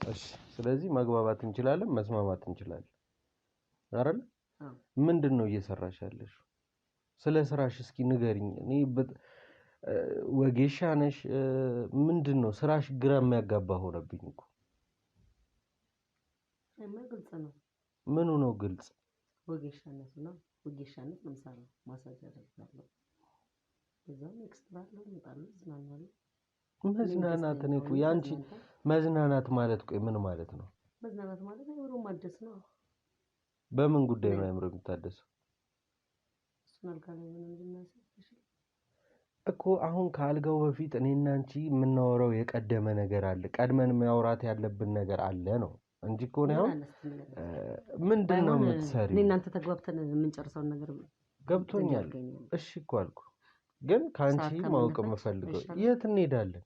እሺ ስለዚህ መግባባት እንችላለን፣ መስማማት እንችላለን አይደል? ምንድነው እየሰራሽ ያለሽ? ስለ ስራሽ እስኪ ንገሪኝ። እኔ ወጌሻ ነሽ? ምንድነው ስራሽ? ግራ የሚያጋባ ሆነብኝ እኮ። ግልጽ ነው። ምኑ ነው ግልጽ? ወጌሻነት ነው። ወጌሻነት ነው የምሰራው። ማሳጅ አደርጋለሁ። እዛም ኤክስትራ አለው እመጣለሁ፣ እዝናናለሁ። መዝናናት ነው እኮ ያንቺ መዝናናት ማለት ቆይ ምን ማለት ነው? መዝናናት ማለት አእምሮ ማደስ ነው። በምን ጉዳይ ነው አእምሮ የሚታደሰው? እሱን አልጋ ላይ ሆነን እንድናስብሽ እኮ። አሁን ከአልጋው በፊት እኔና አንቺ የምናወራው የቀደመ ነገር አለ፣ ቀድመን ማውራት ያለብን ነገር አለ ነው እንጂ እኮ ነው። አሁን ምንድነው የምትሰሪው? እኔ እናንተ ተግባብተን የምንጨርሰውን ነገር ገብቶኛል። እሺ እኮ አልኩ፣ ግን ካንቺ ማወቅ የምፈልገው የት እንሄዳለን?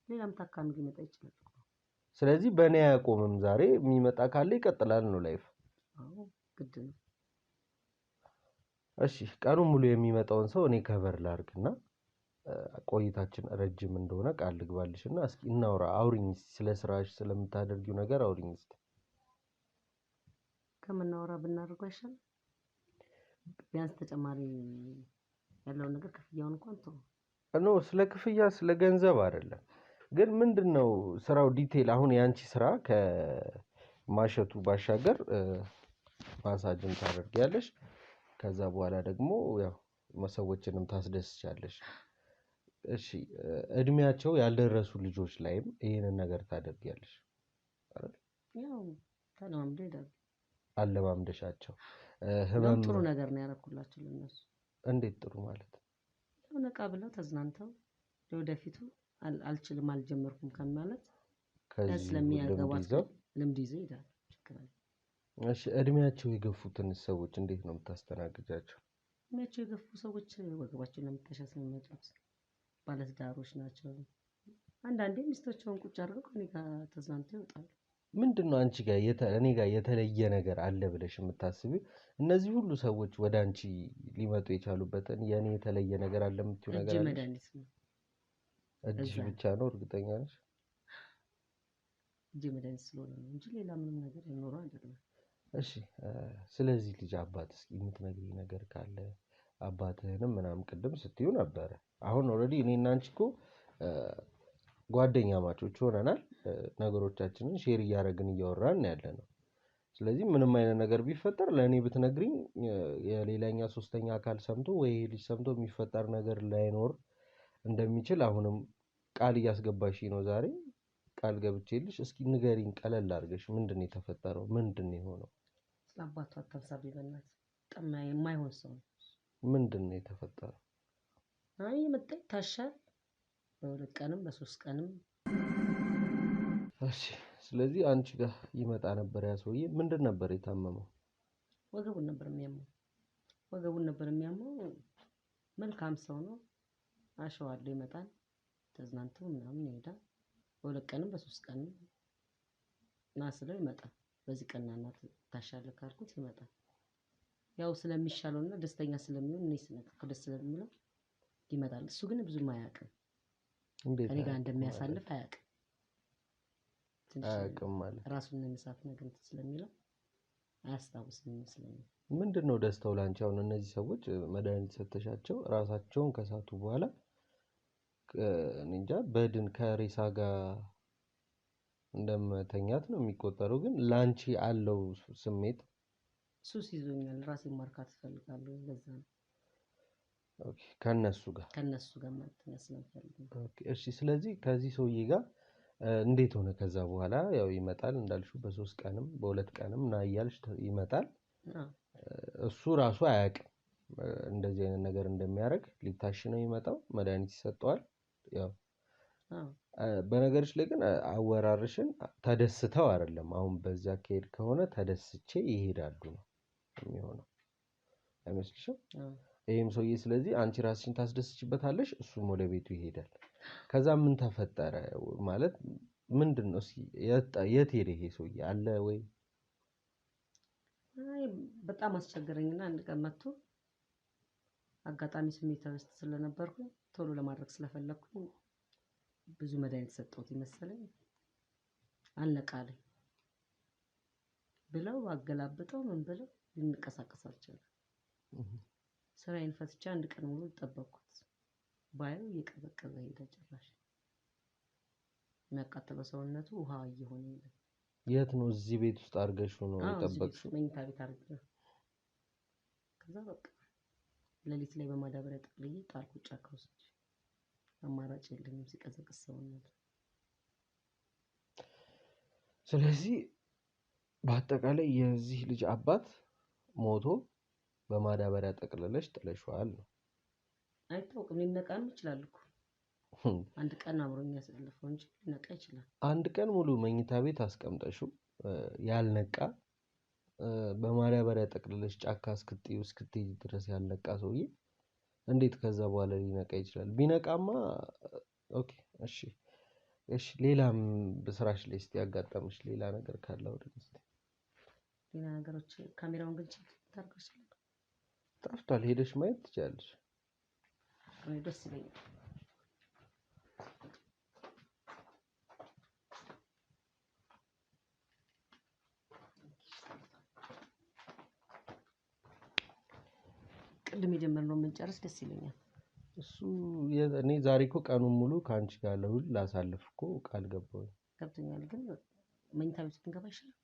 ሌላም ታካሚ ሊመጣ ይችላል። ስለዚህ በእኔ አያቆምም። ዛሬ የሚመጣ ካለ ይቀጥላል ነው ላይፍ። አዎ ግድ ነው። እሺ ቀኑን ሙሉ የሚመጣውን ሰው እኔ ከቨር ላድርግና ቆይታችን ረጅም እንደሆነ ቃል ልግባልሽና እስኪ እናውራ። አውሪኝ ስለ ስራሽ፣ ስለምታደርጊው ነገር አውሪኝ እስኪ። ከምናወራ ብናደርገው አይሻልም? ቢያንስ ተጨማሪ ያለውን ነገር ክፍያውን እንኳን ተው። ስለ ክፍያ ስለ ገንዘብ አይደለም፣ ግን ምንድነው ስራው ዲቴል። አሁን ያንቺ ስራ ከማሸቱ ባሻገር ማሳጅን ታደርጊያለሽ። ከዛ በኋላ ደግሞ ያው ሰዎችንም ታስደስቻለሽ። እሺ እድሜያቸው ያልደረሱ ልጆች ላይም ይሄንን ነገር ታደርጊያለሽ አይደል? ያው ተለማምዶ ይላል። አለማምደሻቸው ህመም ጥሩ ነገር ነው ያደረኩላቸው ለነሱ። እንዴት ጥሩ ማለት? ያው ነቃ ብለው ተዝናንተው ለወደፊቱ አልችልም አልጀመርኩም ከማለት ከዚህ ስለሚያገባቸው ልምድ ይዘው ይላል። እሺ እድሜያቸው የገፉትን ሰዎች እንዴት ነው የምታስተናግጃቸው? እድሜያቸው የገፉ ሰዎች ወገባቸውን ለመታሻት ስለሚመጡት ባለትዳሮች ናቸው። አንዳንዴ ሚስቶቻቸውን ቁጭ አድርገው ከኔ ጋር ተዝናንተው ይወጣሉ። ምንድነው አንቺ ጋር እኔ ጋር የተለየ ነገር አለ ብለሽ የምታስቢው? እነዚህ ሁሉ ሰዎች ወደ አንቺ ሊመጡ የቻሉበትን የኔ የተለየ ነገር አለ የምትይው ነገር አለ? መድኃኒት ነው። እጅ ብቻ ነው? እርግጠኛ ነሽ? እጅ መድኃኒት ስለሆነ ነው እንጂ ሌላ ምንም ነገር አይኖረው አይደለም። እሺ ስለዚህ ልጅ አባት እስኪ የምትነግሪኝ ነገር ካለ አባትህንም ምናምን ቅድም ስትዩ ነበረ። አሁን ኦልሬዲ እኔና አንቺ እኮ ጓደኛ ማቾች ሆነናል። ነገሮቻችንን ሼር እያደረግን እያወራን ያለነው። ስለዚህ ምንም አይነት ነገር ቢፈጠር ለእኔ ብትነግሪኝ የሌላኛ ሶስተኛ አካል ሰምቶ ወይ ልጅ ሰምቶ የሚፈጠር ነገር ላይኖር እንደሚችል አሁንም ቃል እያስገባሽኝ ነው። ዛሬ ቃል ገብቼልሽ እስኪ ንገሪኝ ቀለል አድርገሽ ምንድነው የተፈጠረው? ምንድነው የሆነው? ስለአባቱ አታብሳቢ በእናትህ። በጣም የማይሆን ሰው ነው። ምንድነው የተፈጠረው? አይ መጣ ይታሻል በሁለት ቀንም በሶስት ቀንም። እሺ ስለዚህ አንቺ ጋር ይመጣ ነበር ያ ሰውዬ። ምንድን ነበር የታመመው? ወገቡን ነበር የሚያመው። መልካም ሰው ነው። አሸዋለሁ ይመጣል፣ ተዝናንቶ ምናምን ይሄዳል። በሁለት ቀንም በሶስት ቀንም ና ስለው ይመጣል። በዚህ ቀን ና ታሻለህ ካልኩት ይመጣል። ያው ስለሚሻለውና ደስተኛ ስለሚሆን እኔ ስነካው ደስ ስለሚለው ይመጣል። እሱ ግን ብዙም አያውቅም። እኔ ጋር እንደሚያሳልፍ አያውቅም ማለት ራሱን የመሳት ነገር ስለሚለው አያስታውስም ይመስለኛል። ምንድነው ደስታው ላንቺ? አሁን እነዚህ ሰዎች መድኃኒት ሰተሻቸው ራሳቸውን ከሳቱ በኋላ እንጃ በድን ከሬሳ ጋር እንደመተኛት ነው የሚቆጠረው። ግን ላንቺ አለው ስሜት? ሱስ ይዞኛል፣ ራሴን ማርካት እፈልጋለሁ። ለዛ ነው ኦኬ ከነሱ ጋር ማለት ስለምፈልግ። ኦኬ እሺ ስለዚህ ከዚህ ሰውዬ ጋር እንዴት ሆነ? ከዛ በኋላ ያው ይመጣል እንዳልሽው በሶስት ቀንም በሁለት ቀንም ና እያልሽ ይመጣል። እሱ ራሱ አያውቅም እንደዚህ አይነት ነገር እንደሚያደርግ። ሊታሽ ነው የሚመጣው፣ መድኃኒት ይሰጠዋል። ያው በነገርሽ ላይ ግን አወራርሽን ተደስተው አይደለም። አሁን በዛ ከሄድ ከሆነ ተደስቼ ይሄዳሉ ነው የሚሆነው አይመስልሽም? ይሄም ሰውዬ ስለዚህ አንቺ ራስሽን ታስደስችበታለሽ፣ እሱም ወደ ቤቱ ይሄዳል። ከዛ ምን ተፈጠረ ማለት ምንድነው? እስኪ የት ሄደ ይሄ ሰውዬ አለ ወይ? አይ በጣም አስቸገረኝና አንድ ቀን መጥቶ አጋጣሚ ስሜታዊ ውስጥ ስለነበርኩኝ ቶሎ ለማድረግ ስለፈለኩኝ ብዙ መድኃኒት ሰጠሁት ይመስለኝ አልነቃለኝ ብለው አገላብጠው ምን ብለው ሊንቀሳቀስ አልቻለም። ስራዬን ፈትቼ አንድ ቀን ሙሉ ጠበቅኩት። ባየው እየቀዘቀዘ ሄደ። ጭራሽ የሚያቃጥለው ሰውነቱ ውሃ እየሆነ ሄደ። የት ነው? እዚህ ቤት ውስጥ አድርገሽው ነው የጠበቅሽው? መኝታ ቤት አድርጌው። ከዛ በቃ ሌሊት ላይ በማዳበሪያ ጠቅልዬ ጣልኩት ጫካ ውስጥ። አማራጭ የለኝም ሲቀዘቅዝ ሰውነቱ። ስለዚህ በአጠቃላይ የዚህ ልጅ አባት ሞቶ በማዳበሪያ ጠቅልለሽ ጥለሽዋል ነው? አይታወቅም፣ ሊነቃም ይችላል እኮ። አንድ ቀን አብሮኝ ያሳለፈው እንጂ ሊነቃ ይችላል። አንድ ቀን ሙሉ መኝታ ቤት አስቀምጠሽው ያልነቃ በማዳበሪያ ጠቅልለሽ ጫካ እስክትሄጂ ድረስ ያልነቃ ሰውዬ እንዴት ከዛ በኋላ ሊነቃ ይችላል? ቢነቃማ ኦኬ እሺ እሺ። ሌላም በስራሽ ላይ እስቲ ያጋጠመሽ ሌላ ነገር ካለ ወደ እስቲ። ሌላ ነገሮች ካሜራውን ግን ቼክ ታርገሽ ጠፍቷል፣ ሄደሽ ማየት ትችያለሽ። እኔ ደስ ይለኛል። ቅድም የጀመርነው የምንጨርስ ደስ ይለኛል። እሱ እኔ ዛሬ እኮ ቀኑን ሙሉ ከአንቺ ጋር ለሁሉ ላሳልፍ እኮ ቃል ገባሁኝ። ገብቶኛል፣ ግን መኝታ ቤት ብንገባ ይሻላል።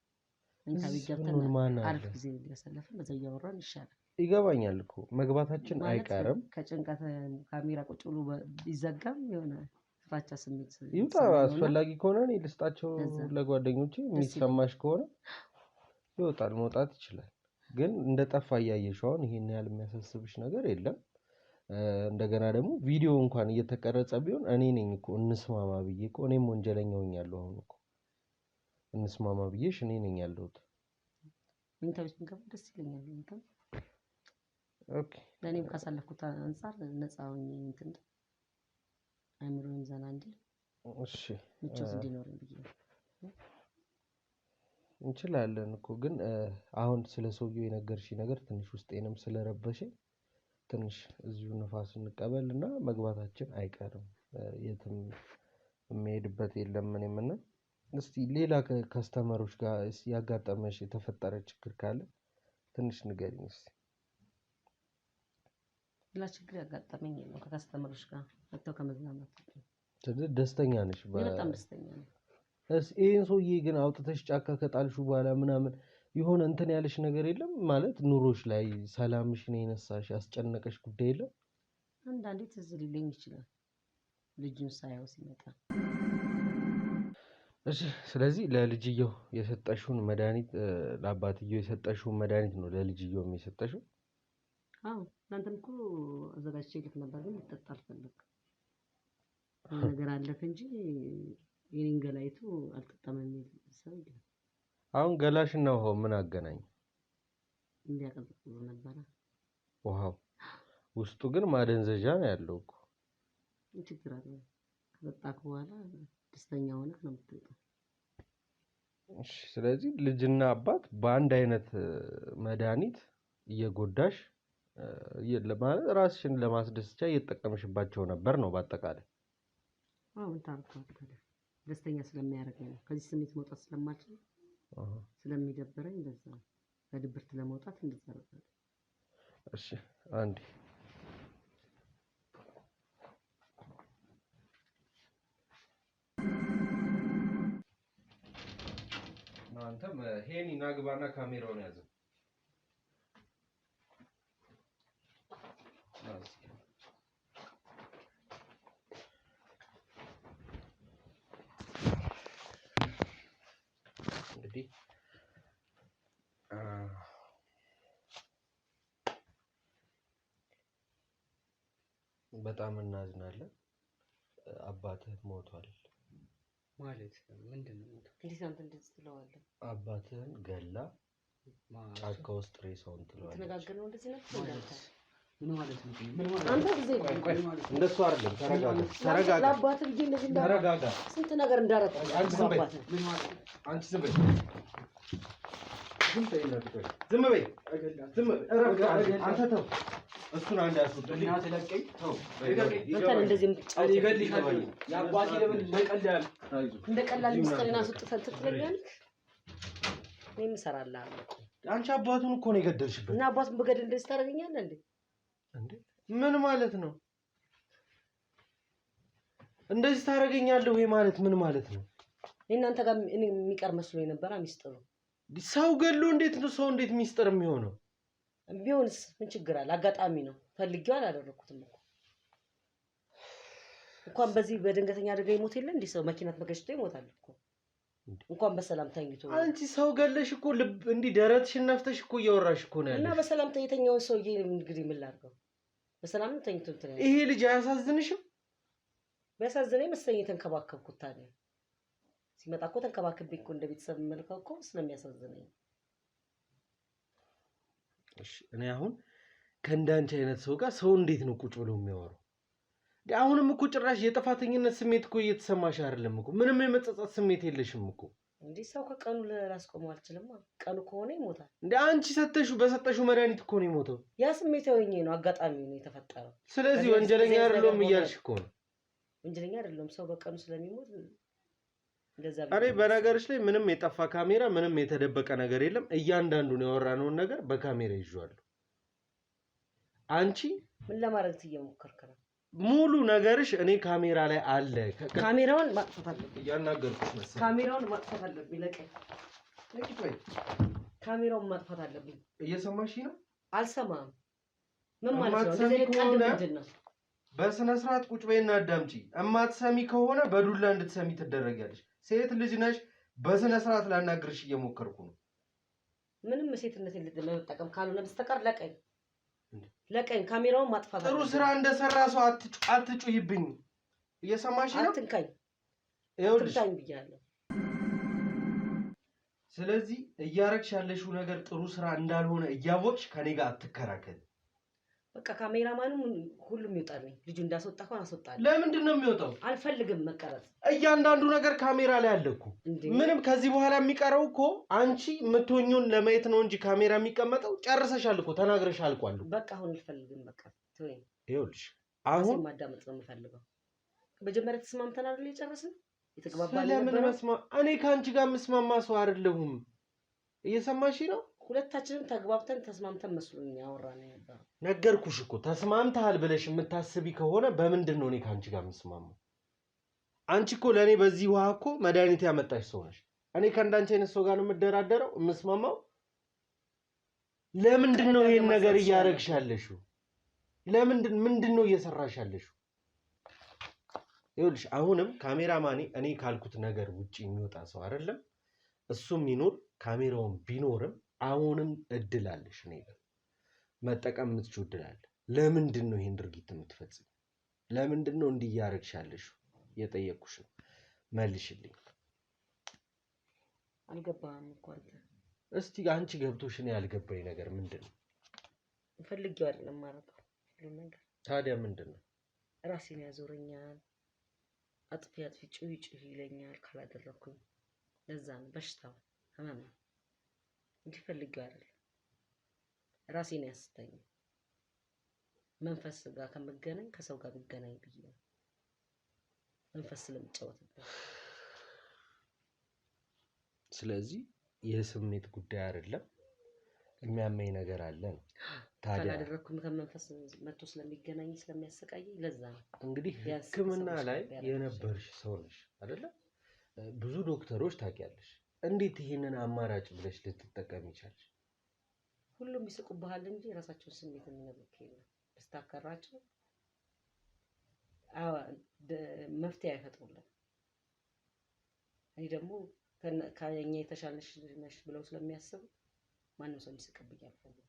መኝታ ቤት ገብተን አሪፍ ጊዜ እያሳለፍን በዛ እያወራን ይሻላል። ይገባኛል እኮ መግባታችን አይቀርም። ከጭንቀት ካሜራ ቁጭ ብሎ ቢዘጋም የሆነ ፍራቻ ስሜት ይውጣ። አስፈላጊ ከሆነ እኔ ልስጣቸው ለጓደኞቼ። የሚሰማሽ ከሆነ ይወጣል፣ መውጣት ይችላል። ግን እንደጠፋ እያየሽው አሁን ይሄን ያህል የሚያሳስብሽ ነገር የለም። እንደገና ደግሞ ቪዲዮ እንኳን እየተቀረጸ ቢሆን እኔ ነኝ እኮ እንስማማ ብዬ እኮ እኔም ወንጀለኛ ሆኛለሁ። አሁን እኮ እንስማማ ብዬሽ እኔ ነኝ ያለሁት። መኝታ ቤት ብንገባ ደስ ይለኛል። ኦኬ፣ ለእኔም ካሳለፍኩት አንፃር ነፃ ሆኜ እንትን አይምሮዬም ዘና እንዲል እሺ ምቾት እንዲኖረኝ ብዬ እንችላለን እኮ። ግን አሁን ስለ ሰውየው የነገርሽኝ ነገር ትንሽ ውስጤንም ስለረበሸኝ ትንሽ እዚሁ ንፋስ እንቀበል እና መግባታችን አይቀርም። የትም የሚሄድበት የለም። እኔም እና እስቲ ሌላ ከስተመሮች ጋር ያጋጠመሽ የተፈጠረ ችግር ካለ ትንሽ ንገሪኝ እስቲ። ሌላ ችግር ያጋጠመኝ የለም ከከስተመሮች ጋር መጥተው ከመዝናናት። ስለዚህ ደስተኛ ነሽ? በጣም ደስተኛ ነኝ። ይሄን ሰውዬ ግን አውጥተሽ ጫካ ከጣልሹ በኋላ ምናምን የሆነ እንትን ያለሽ ነገር የለም ማለት ኑሮሽ ላይ ሰላምሽን የነሳሽ ያስጨነቀሽ ጉዳይ የለም? አንዳንዴ ትዝ ሊለኝ ይችላል ልጁን ሳየው ሲመጣ። እሺ፣ ስለዚህ ለልጅየው የሰጠሽውን መድኃኒት ለአባትየው የሰጠሽውን መድኃኒት ነው ለልጅየውም የሰጠሽው? አዎ፣ እናንተም እኮ አዘጋጅቼ ልክ ነበር፣ ግን ልጠጣ አልፈለግም። ነገር አለክ እንጂ የኔን ገላይቱ አልጠጣም የሚል ሰው የለም። አሁን ገላሽና ውሃው ምን አገናኝ? እንዲያቀዘቅዝ ነበረ ውሃው። ውስጡ ግን ማደንዘዣ ነው ያለው እኮ። ችግር አለ። ከጠጣክ በኋላ ደስተኛ ሆነህ ነው የምትወጣው። እሺ፣ ስለዚህ ልጅና አባት በአንድ አይነት መድኃኒት እየጎዳሽ ማለት ራስሽን ለማስደሰቻ እየተጠቀምሽባቸው ነበር ነው በአጠቃላይ? አዎ፣ ታውቃለህ፣ ደስተኛ ስለሚያደርገኝ ነው። ከዚህ ስሜት መውጣት ስለማልችል ስለሚደብረኝ እንደዛ ከድብርት ለመውጣት እንደዛ ነው። እሺ፣ አንዴ አንተም ሄኒ ናግባና ካሜራውን ያዘ። እንግዲህ በጣም እናዝናለን። አባትህ ሞቷል ማለት ምንድን ነው? እንዴት አንተ እንደዚህ ትለዋለህ? አባትህን ገላ ጫካ ውስጥ ሬሳውን ትለዋለች። ተነጋገርነው እንደዚህ ነው ማለት ምን ማለት ነው? አንተ ጊዜ እንደሱ አይደለም። ተረጋጋ። ለአባት ልጅ እንደዚህ ተረጋጋ። ስንት ነገር እንዳረቀ አንቺ ዝም በይ። ምን ማለት ነው? አንቺ ዝም በይ። ዝም በይ። ዝም በይ። ዝም በይ። አንተ ተው። እሱን አንድ ያስወጣልኝ። እናት ለቀኝ። ተው። አንተ እንደዚህ የምትጫወት ይገልሻል። የአባቴ ለምን እንደቀላል እንደ ቀላል ምስጢርን አስወጥተህ ትጥለኛለህ። እኔም እሰራልሃለሁ። አንቺ አባቱን እኮ ነው የገደልሽበት። እና አባቱን በገደል እንደዚህ ታደርገኛለህ እንዴ? እንዴ ምን ማለት ነው? እንደዚህ ታደርገኛለህ ወይ ማለት ምን ማለት ነው? እናንተ ጋር እኔ የሚቀር መስሎኝ ነበር ሚስጥሩ። ሰው ገሎ እንዴት ነው ሰው እንዴት ሚስጥር የሚሆነው? ቢሆንስ ምን ችግር አለ? አጋጣሚ ነው። ፈልጌው አላደረኩትም እኮ። እንኳን በዚህ በድንገተኛ አደጋ ይሞት የለ እንዴ? ሰው መኪናት መገጭቶ ይሞታል እኮ። እንኳን በሰላም ተኝቶ። አንቺ ሰው ገለሽ እኮ ልብ እንዲህ ደረትሽን ነፍተሽ እኮ እያወራሽ እኮ ነው ያለሽ። እና በሰላም የተኛውን ሰውዬ እንግዲህ ምን ላድርገው? በሰላም ተኝቶ እንትን ይሄ ልጅ አያሳዝንሽም? ቢያሳዝነኝ መሰለኝ የተንከባከብኩት። ታዲያ ሲመጣ እኮ ተንከባክቤ እኮ እንደ ቤተሰብ መልካው እኮ ስለሚያሳዝነኝ። እሺ እኔ አሁን ከእንዳንቺ አይነት ሰው ጋር ሰው እንዴት ነው ቁጭ ብሎ የሚያወራው? አሁንም እኮ ጭራሽ የጥፋተኝነት ስሜት እኮ እየተሰማሽ አይደለም እኮ። ምንም የመጸጸት ስሜት የለሽም እኮ። እንዴ ሰው ከቀኑ ላስቆመው አልችልም። ቀኑ ከሆነ ይሞታል። እንዴ አንቺ በሰጠሽው መድኃኒት እኮ ነው የሞተው። ያ ስሜታዊ ነው፣ አጋጣሚ ነው የተፈጠረው። ስለዚህ ወንጀለኛ አይደለም እያልሽ እኮ ነው። ወንጀለኛ አይደለም ሰው በቀኑ ስለሚሞት እንደዛ። አሬ በነገርሽ ላይ ምንም የጠፋ ካሜራ፣ ምንም የተደበቀ ነገር የለም። እያንዳንዱን ያወራነውን ነገር በካሜራ ይዤዋለሁ። አንቺ ምን ለማድረግ እየሞከርክ ነው? ሙሉ ነገርሽ እኔ ካሜራ ላይ አለ። ካሜራውን ማጥፋት አለብኝ። እያናገርኩሽ መሰለኝ። ካሜራውን ማጥፋት አለብኝ። ለቀኝ ካሜራውን ማጥፋት አለብኝ። እየሰማሽ ነው? አልሰማም። ምን ማለት ነው? እንደዚህ ቀልድ ምንድን ነው? በስነ ስርዓት ቁጭ በይና አዳምጪ። እማትሰሚ ከሆነ በዱላ እንድትሰሚ ትደረጊያለሽ። ሴት ልጅ ነሽ። በስነ ስርዓት ላናግርሽ እየሞከርኩ ነው። ምንም ሴትነቴን ለመጠቀም ካልሆነ በስተቀር ለቀኝ ካሜራውን ማጥፋት ጥሩ ስራ እንደሰራ ሰው አትጩይብኝ። እየሰማሽ ነው? አትንካኝ። ይኸውልሽ ብያለሁ። ስለዚህ እያረግሽ ያለሽው ነገር ጥሩ ስራ እንዳልሆነ እያወቅሽ ከኔ ጋር አትከራከሪ። በቃ ካሜራማኑም ሁሉም ይወጣልኝ። ልጁ እንዳስወጣ እንኳን አስወጣልኝ። ለምንድን ነው የሚወጣው? አልፈልግም መቀረጽ። እያንዳንዱ ነገር ካሜራ ላይ አለ እኮ። ምንም ከዚህ በኋላ የሚቀረው እኮ አንቺ የምትሆኚውን ለማየት ነው እንጂ ካሜራ የሚቀመጠው ጨርሰሻል እኮ፣ ተናግረሽ አልቋል። በቃ አሁን አልፈልግም። በቃ ተወኝ። ይኸውልሽ አሁን ማዳመጥ ነው የምፈልገው። መጀመሪያ ተስማምተን አይደል የጨረስን? የተግባባን ለምን እኔ ከአንቺ ጋር የምስማማ ሰው አይደለሁም። እየሰማሽ ነው? ሁለታችንም ተግባብተን ተስማምተን መስሎኝ ያወራን ነበር። ነገርኩሽ እኮ ተስማምተሃል ብለሽ የምታስቢ ከሆነ በምንድን ነው እኔ ከአንቺ ጋር የምስማማው? አንቺ እኮ ለእኔ በዚህ ውሃ እኮ መድኃኒት ያመጣሽ ሰው ነሽ። እኔ ከእንዳንቺ አይነት ሰው ጋር ነው የምደራደረው የምስማማው? ለምንድን ነው ይሄን ነገር እያደረግሽ ያለሽው? ምንድን ነው እየሰራሽ ያለሽው? ይኸውልሽ አሁንም ካሜራማኔ እኔ ካልኩት ነገር ውጪ የሚወጣ ሰው አይደለም። እሱም ይኖር ካሜራውን ቢኖርም አሁንም እድል አለሽ። እኔ መጠቀም የምትችው እድል አለ። ለምንድን ነው ይሄን ድርጊት የምትፈጽም? ለምንድን ነው እንዲህ እያደረግሽ ያለሽው? የጠየቅኩሽ ነው፣ መልሽልኝ። አልገባህም እኮ አንተ። እስቲ አንቺ ገብቶሽ እኔ ያልገባኝ ነገር ምንድን ነው? ፈልጌው አይደለም ማረጋው ሁሉ ነገር። ታዲያ ምንድን ነው? ራሴን ያዞረኛል፣ አጥፊ ጩይ ይለኛል ካላደረኩኝ። ለዛ ነው በሽታው ህመም ነው እንጂ ፈልጌው አይደለም። ራሴን ያስተኝ መንፈስ ጋር ከመገናኝ ከሰው ጋር ብገናኝ ብዬ ነው። መንፈስ ስለምጫወትበት። ስለዚህ የስሜት ጉዳይ አይደለም፣ የሚያመኝ ነገር አለ ነው። ታዲያ ካላደረኩም ከመንፈስ መጥቶ ስለሚገናኝ ስለሚያሰቃየኝ ለዛ ነው። እንግዲህ ሕክምና ላይ የነበርሽ ሰው ነሽ አይደለ? ብዙ ዶክተሮች ታውቂያለሽ። እንዴት ይሄንን አማራጭ ብለሽ ልትጠቀም ይቻልሽ? ሁሉም ይስቁብሃል እንጂ የራሳቸውን ስሜት የሚነግሩት የለም። ብታከራቸው መፍትሄ አይፈጥሩልም። እኔ ደግሞ ከኛ የተሻለሽ ነሽ ብለው ስለሚያስቡ ማንም ሰው እንዲስቅብኝ አልፈልግም።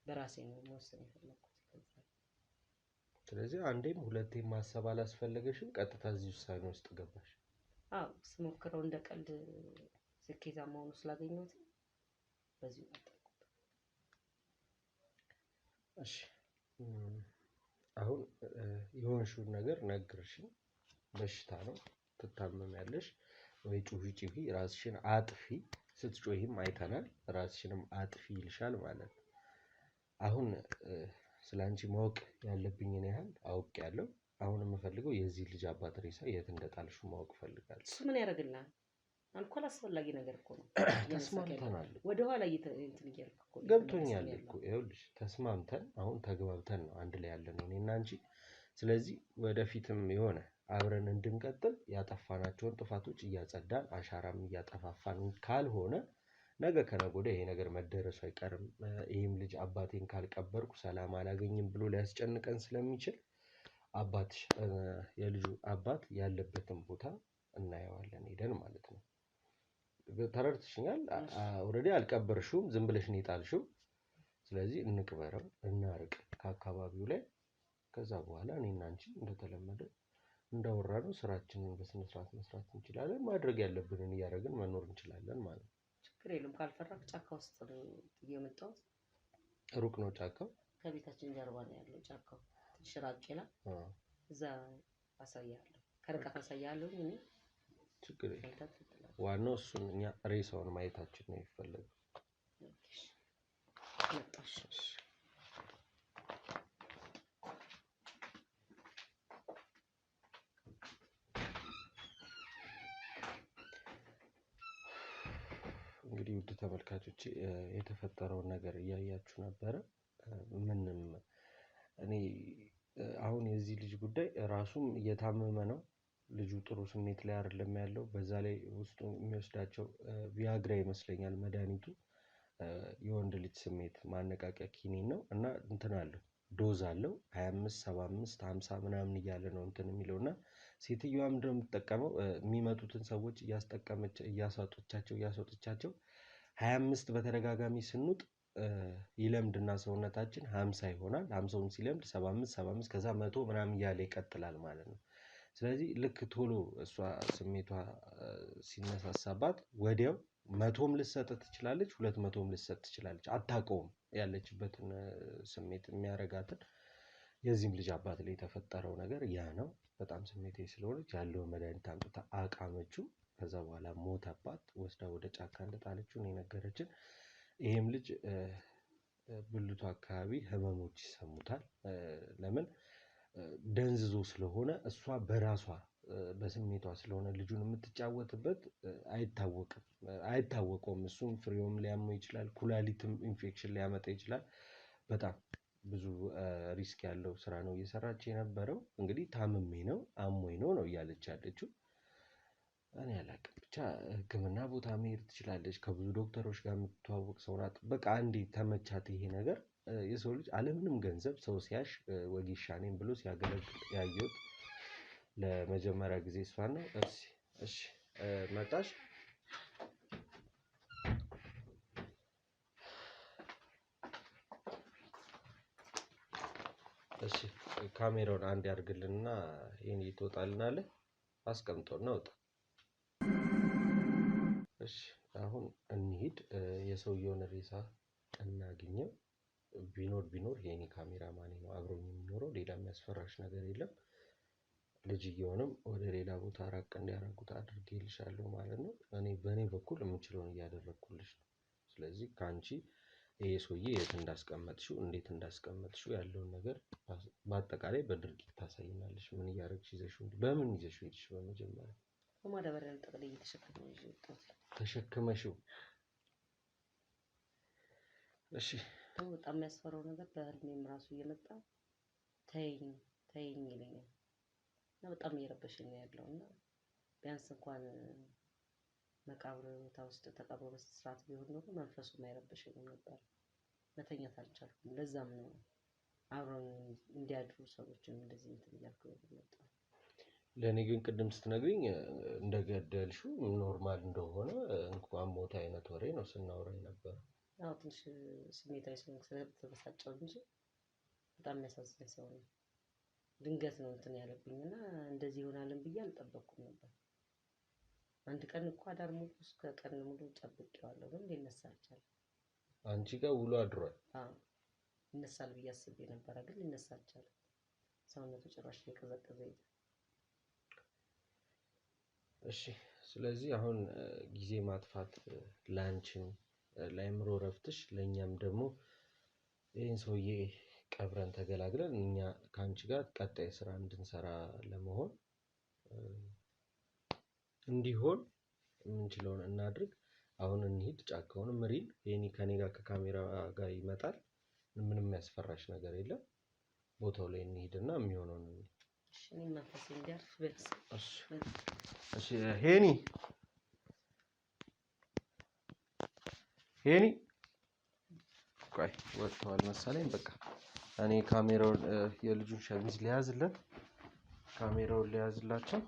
በራሴ ነው መወሰን የፈለኩት። ስለዚህ አንዴም ሁለቴም ማሰብ አላስፈለገሽም፣ ቀጥታ እዚህ ውሳኔ ውስጥ ገባሽ? አዎ ስሞክረው እንደ ቀልድ ስኬታማ ሆኖ ስላገኘሁት በዚህ ወጣኩት። እሺ አሁን የሆንሽውን ነገር ነግርሽኝ በሽታ ነው ትታመሚያለሽ ወይ ጩሂ ጩሂ ራስሽን አጥፊ ስትጮሂም አይተናል ራስሽንም አጥፊ ይልሻል ማለት ነው። አሁን ስላንቺ ማወቅ ያለብኝን ያህል አውቄያለሁ። አሁን የምፈልገው የዚህ ልጅ አባት ሬሳ የት እንደጣልሽው ማወቅ እፈልጋለሁ። እሱ ምን ያደርግልሃል? አንተ አላስፈላጊ ነገር እኮ ነው። ተስማምተናል። ወደ ኋላ እንትን እያልክ እኮ ገብቶኛል እኮ ይኸውልሽ፣ ተስማምተን አሁን ተግባብተን ነው አንድ ላይ ያለነው እኔና አንቺ። ስለዚህ ወደፊትም የሆነ አብረን እንድንቀጥል ያጠፋናቸውን ጥፋቶች እያጸዳን አሻራም እያጠፋፋን ካልሆነ ነገ ከነገ ወዲያ ይሄ ነገር መደረሱ አይቀርም። ይህም ልጅ አባቴን ካልቀበርኩ ሰላም አላገኝም ብሎ ሊያስጨንቀን ስለሚችል አባትሽ የልጁ አባት ያለበትን ቦታ እናየዋለን ሄደን ማለት ነው። ተረድተሽኛል? ኦልሬዲ አልቀበርሽውም፣ ዝም ብለሽ ነው የጣልሽው። ስለዚህ እንቅበረው፣ እናርቅ ከአካባቢው ላይ። ከዛ በኋላ እኔና አንቺ እንደተለመደ እንዳወራነው ስራችንን በስነ ስርዓት መስራት እንችላለን። ማድረግ ያለብንን እያደረግን መኖር እንችላለን ማለት ነው። ችግር የለም። ካልፈራክ ጫካ ውስጥ ነው የመጣሁት። ሩቅ ነው ጫካው? ከቤታችን ጀርባ ነው ያለው ጫካው። ትንሽ ራቅ ይላል። እዛ አሳያለሁ፣ ከርቀት አሳያለሁ። እኔ ችግር የለም። ዋናው እሱን እኛ ሬሳውን ማየታችን ነው የሚፈለገው። መጣሽ? እንግዲህ ውድ ተመልካቾች የተፈጠረውን ነገር እያያችሁ ነበረ። ምንም እኔ አሁን የዚህ ልጅ ጉዳይ ራሱም እየታመመ ነው። ልጁ ጥሩ ስሜት ላይ አይደለም ያለው። በዛ ላይ ውስጡ የሚወስዳቸው ቪያግራ ይመስለኛል መድኃኒቱ። የወንድ ልጅ ስሜት ማነቃቂያ ኪኒን ነው እና እንትን አለው ዶዝ አለው 25 75 50 ምናምን እያለ ነው እንትን የሚለውና ሴትዮዋ ምንድነው የምትጠቀመው? የሚመጡትን ሰዎች እያስወጠቻቸው 25 በተደጋጋሚ ስንውጥ ይለምድና ሰውነታችን 50 ይሆናል። 50ውን ሲለምድ 75 ከዛ 100 ምናምን እያለ ይቀጥላል ማለት ነው። ስለዚህ ልክ ቶሎ እሷ ስሜቷ ሲነሳሳባት ወዲያው 100ም ልትሰጥ ትችላለች፣ 200ም ልትሰጥ ትችላለች። አታውቀውም ያለችበትን ስሜት የሚያረጋትን። የዚህም ልጅ አባት ላይ የተፈጠረው ነገር ያ ነው። በጣም ስሜታዊ ስለሆነች ያለውን መድኃኒት አምጥታ አቃመችው። ከዛ በኋላ ሞተባት። ወስዳ ወደ ጫካ እንደጣለችው ነው የነገረችን። ይሄም ልጅ ብልቱ አካባቢ ህመሞች ይሰሙታል። ለምን? ደንዝዞ ስለሆነ እሷ በራሷ በስሜቷ ስለሆነ ልጁን የምትጫወትበት አይታወቀውም። እሱም ፍሬውም ሊያመው ይችላል፣ ኩላሊትም ኢንፌክሽን ሊያመጣ ይችላል። በጣም ብዙ ሪስክ ያለው ስራ ነው እየሰራች የነበረው። እንግዲህ ታምሜ ነው አሞኝ ነው እያለች ያለችው። እኔ አላውቅም፣ ብቻ ህክምና ቦታ መሄድ ትችላለች። ከብዙ ዶክተሮች ጋር የምትተዋወቅ ሰው ናት። በቃ አንዴ ተመቻት ይሄ ነገር። የሰው ልጅ አለምንም ገንዘብ ሰው ሲያሽ ወጌሻ ነኝ ብሎ ሲያገለግል ያየሁት ለመጀመሪያ ጊዜ እሷን ነው። እሺ መጣሽ? እሺ ካሜራውን አንድ ያርግልንና ይሄን ይተውጣልናል። አስቀምጦና ወጣ። እሺ አሁን እንሂድ። የሰውየውን ሬሳ እናገኘው። ቢኖር የኔ ካሜራማን ነው አብሮኝ የሚኖረው። ሌላ የሚያስፈራሽ ነገር የለም። ልጅየውንም ወደ ሌላ ቦታ ራቅ እንዲያደርጉት አድርጌልሻለሁ ማለት ነው። እኔ በእኔ በኩል የምችለውን እያደረግኩልሽ ነው። ስለዚህ ከአንቺ ይሄ ሰውዬ የት እንዳስቀመጥሽው እንዴት እንዳስቀመጥሽው ያለውን ነገር በአጠቃላይ በድርጊት ታሳይናለሽ። ምን እያደረግሽ ይዘሽው በምን ይዘሽው ሄድሽ? በመጀመሪያ በማዳበሪያ ጠቅልዬ ተሸክመሽው? እሺ በጣም የሚያስፈራው ነገር በህልሜም ራሱ እየመጣ ተይኝ ይለኛል እና በጣም እየረበሸኝ ነው ያለው። እና ቢያንስ እንኳን መቃብር ቦታ ውስጥ ተቀብሮ በስርዓት ቢሆን ኖሮ መንፈሱም አይረበሸኝም ነበር። መተኛት አልቻልኩም። ለዛም ነው አብረውኝ እንዲያድሩ ሰዎችን እንደዚህ እንትን እያልኩ የመጣው። ለእኔ ግን ቅድም ስትነግሪኝ እንደገደልሽው ኖርማል እንደሆነ እንኳን ሞት አይነት ወሬ ነው ስናወራ ነበር። ያው ትንሽ ስሜታዊ ስለተበሳጨው እንጂ በጣም የሚያሳዝን ሰው ነው። ድንገት ነው እንትን ያለብኝና እንደዚህ ይሆናልን ብዬ አልጠበቅኩም ነበር። አንድ ቀን እኮ አዳር ሙሉ እስከ ቀን ሙሉ ጠብቄዋለሁ፣ ግን ሊነሳ አልቻለም። አንቺ ጋር ውሎ አድሯል? አዎ ይነሳል ብዬ አስቤ ነበረ፣ ግን ሊነሳ አልቻለም። ሰውነቱ ጭራሽ እየቀዘቀዘ ሄደ። እሺ ስለዚህ አሁን ጊዜ ማጥፋት ላንቺም ለአእምሮ ረፍትሽ ለእኛም ደግሞ ይህን ሰውዬ ቀብረን ተገላግለን እኛ ከአንቺ ጋር ቀጣይ ስራ እንድንሰራ ለመሆን እንዲሆን የምንችለውን እናድርግ። አሁን እንሂድ፣ ጫካውን ምሪን። የኔ ከኔ ጋር ከካሜራ ጋር ይመጣል። ምንም ያስፈራሽ ነገር የለም። ቦታው ላይ እንሂድና የሚሆነውን እሺ እኔም መንፈሴ እንዲያርፍ ቢያንስ እሺ ሄኒ ቆይ ወጥተዋል መሰለኝ። በቃ እኔ ካሜራውን የልጁን ሸሚዝ ሊያዝለት ካሜራውን ሊያዝላቸው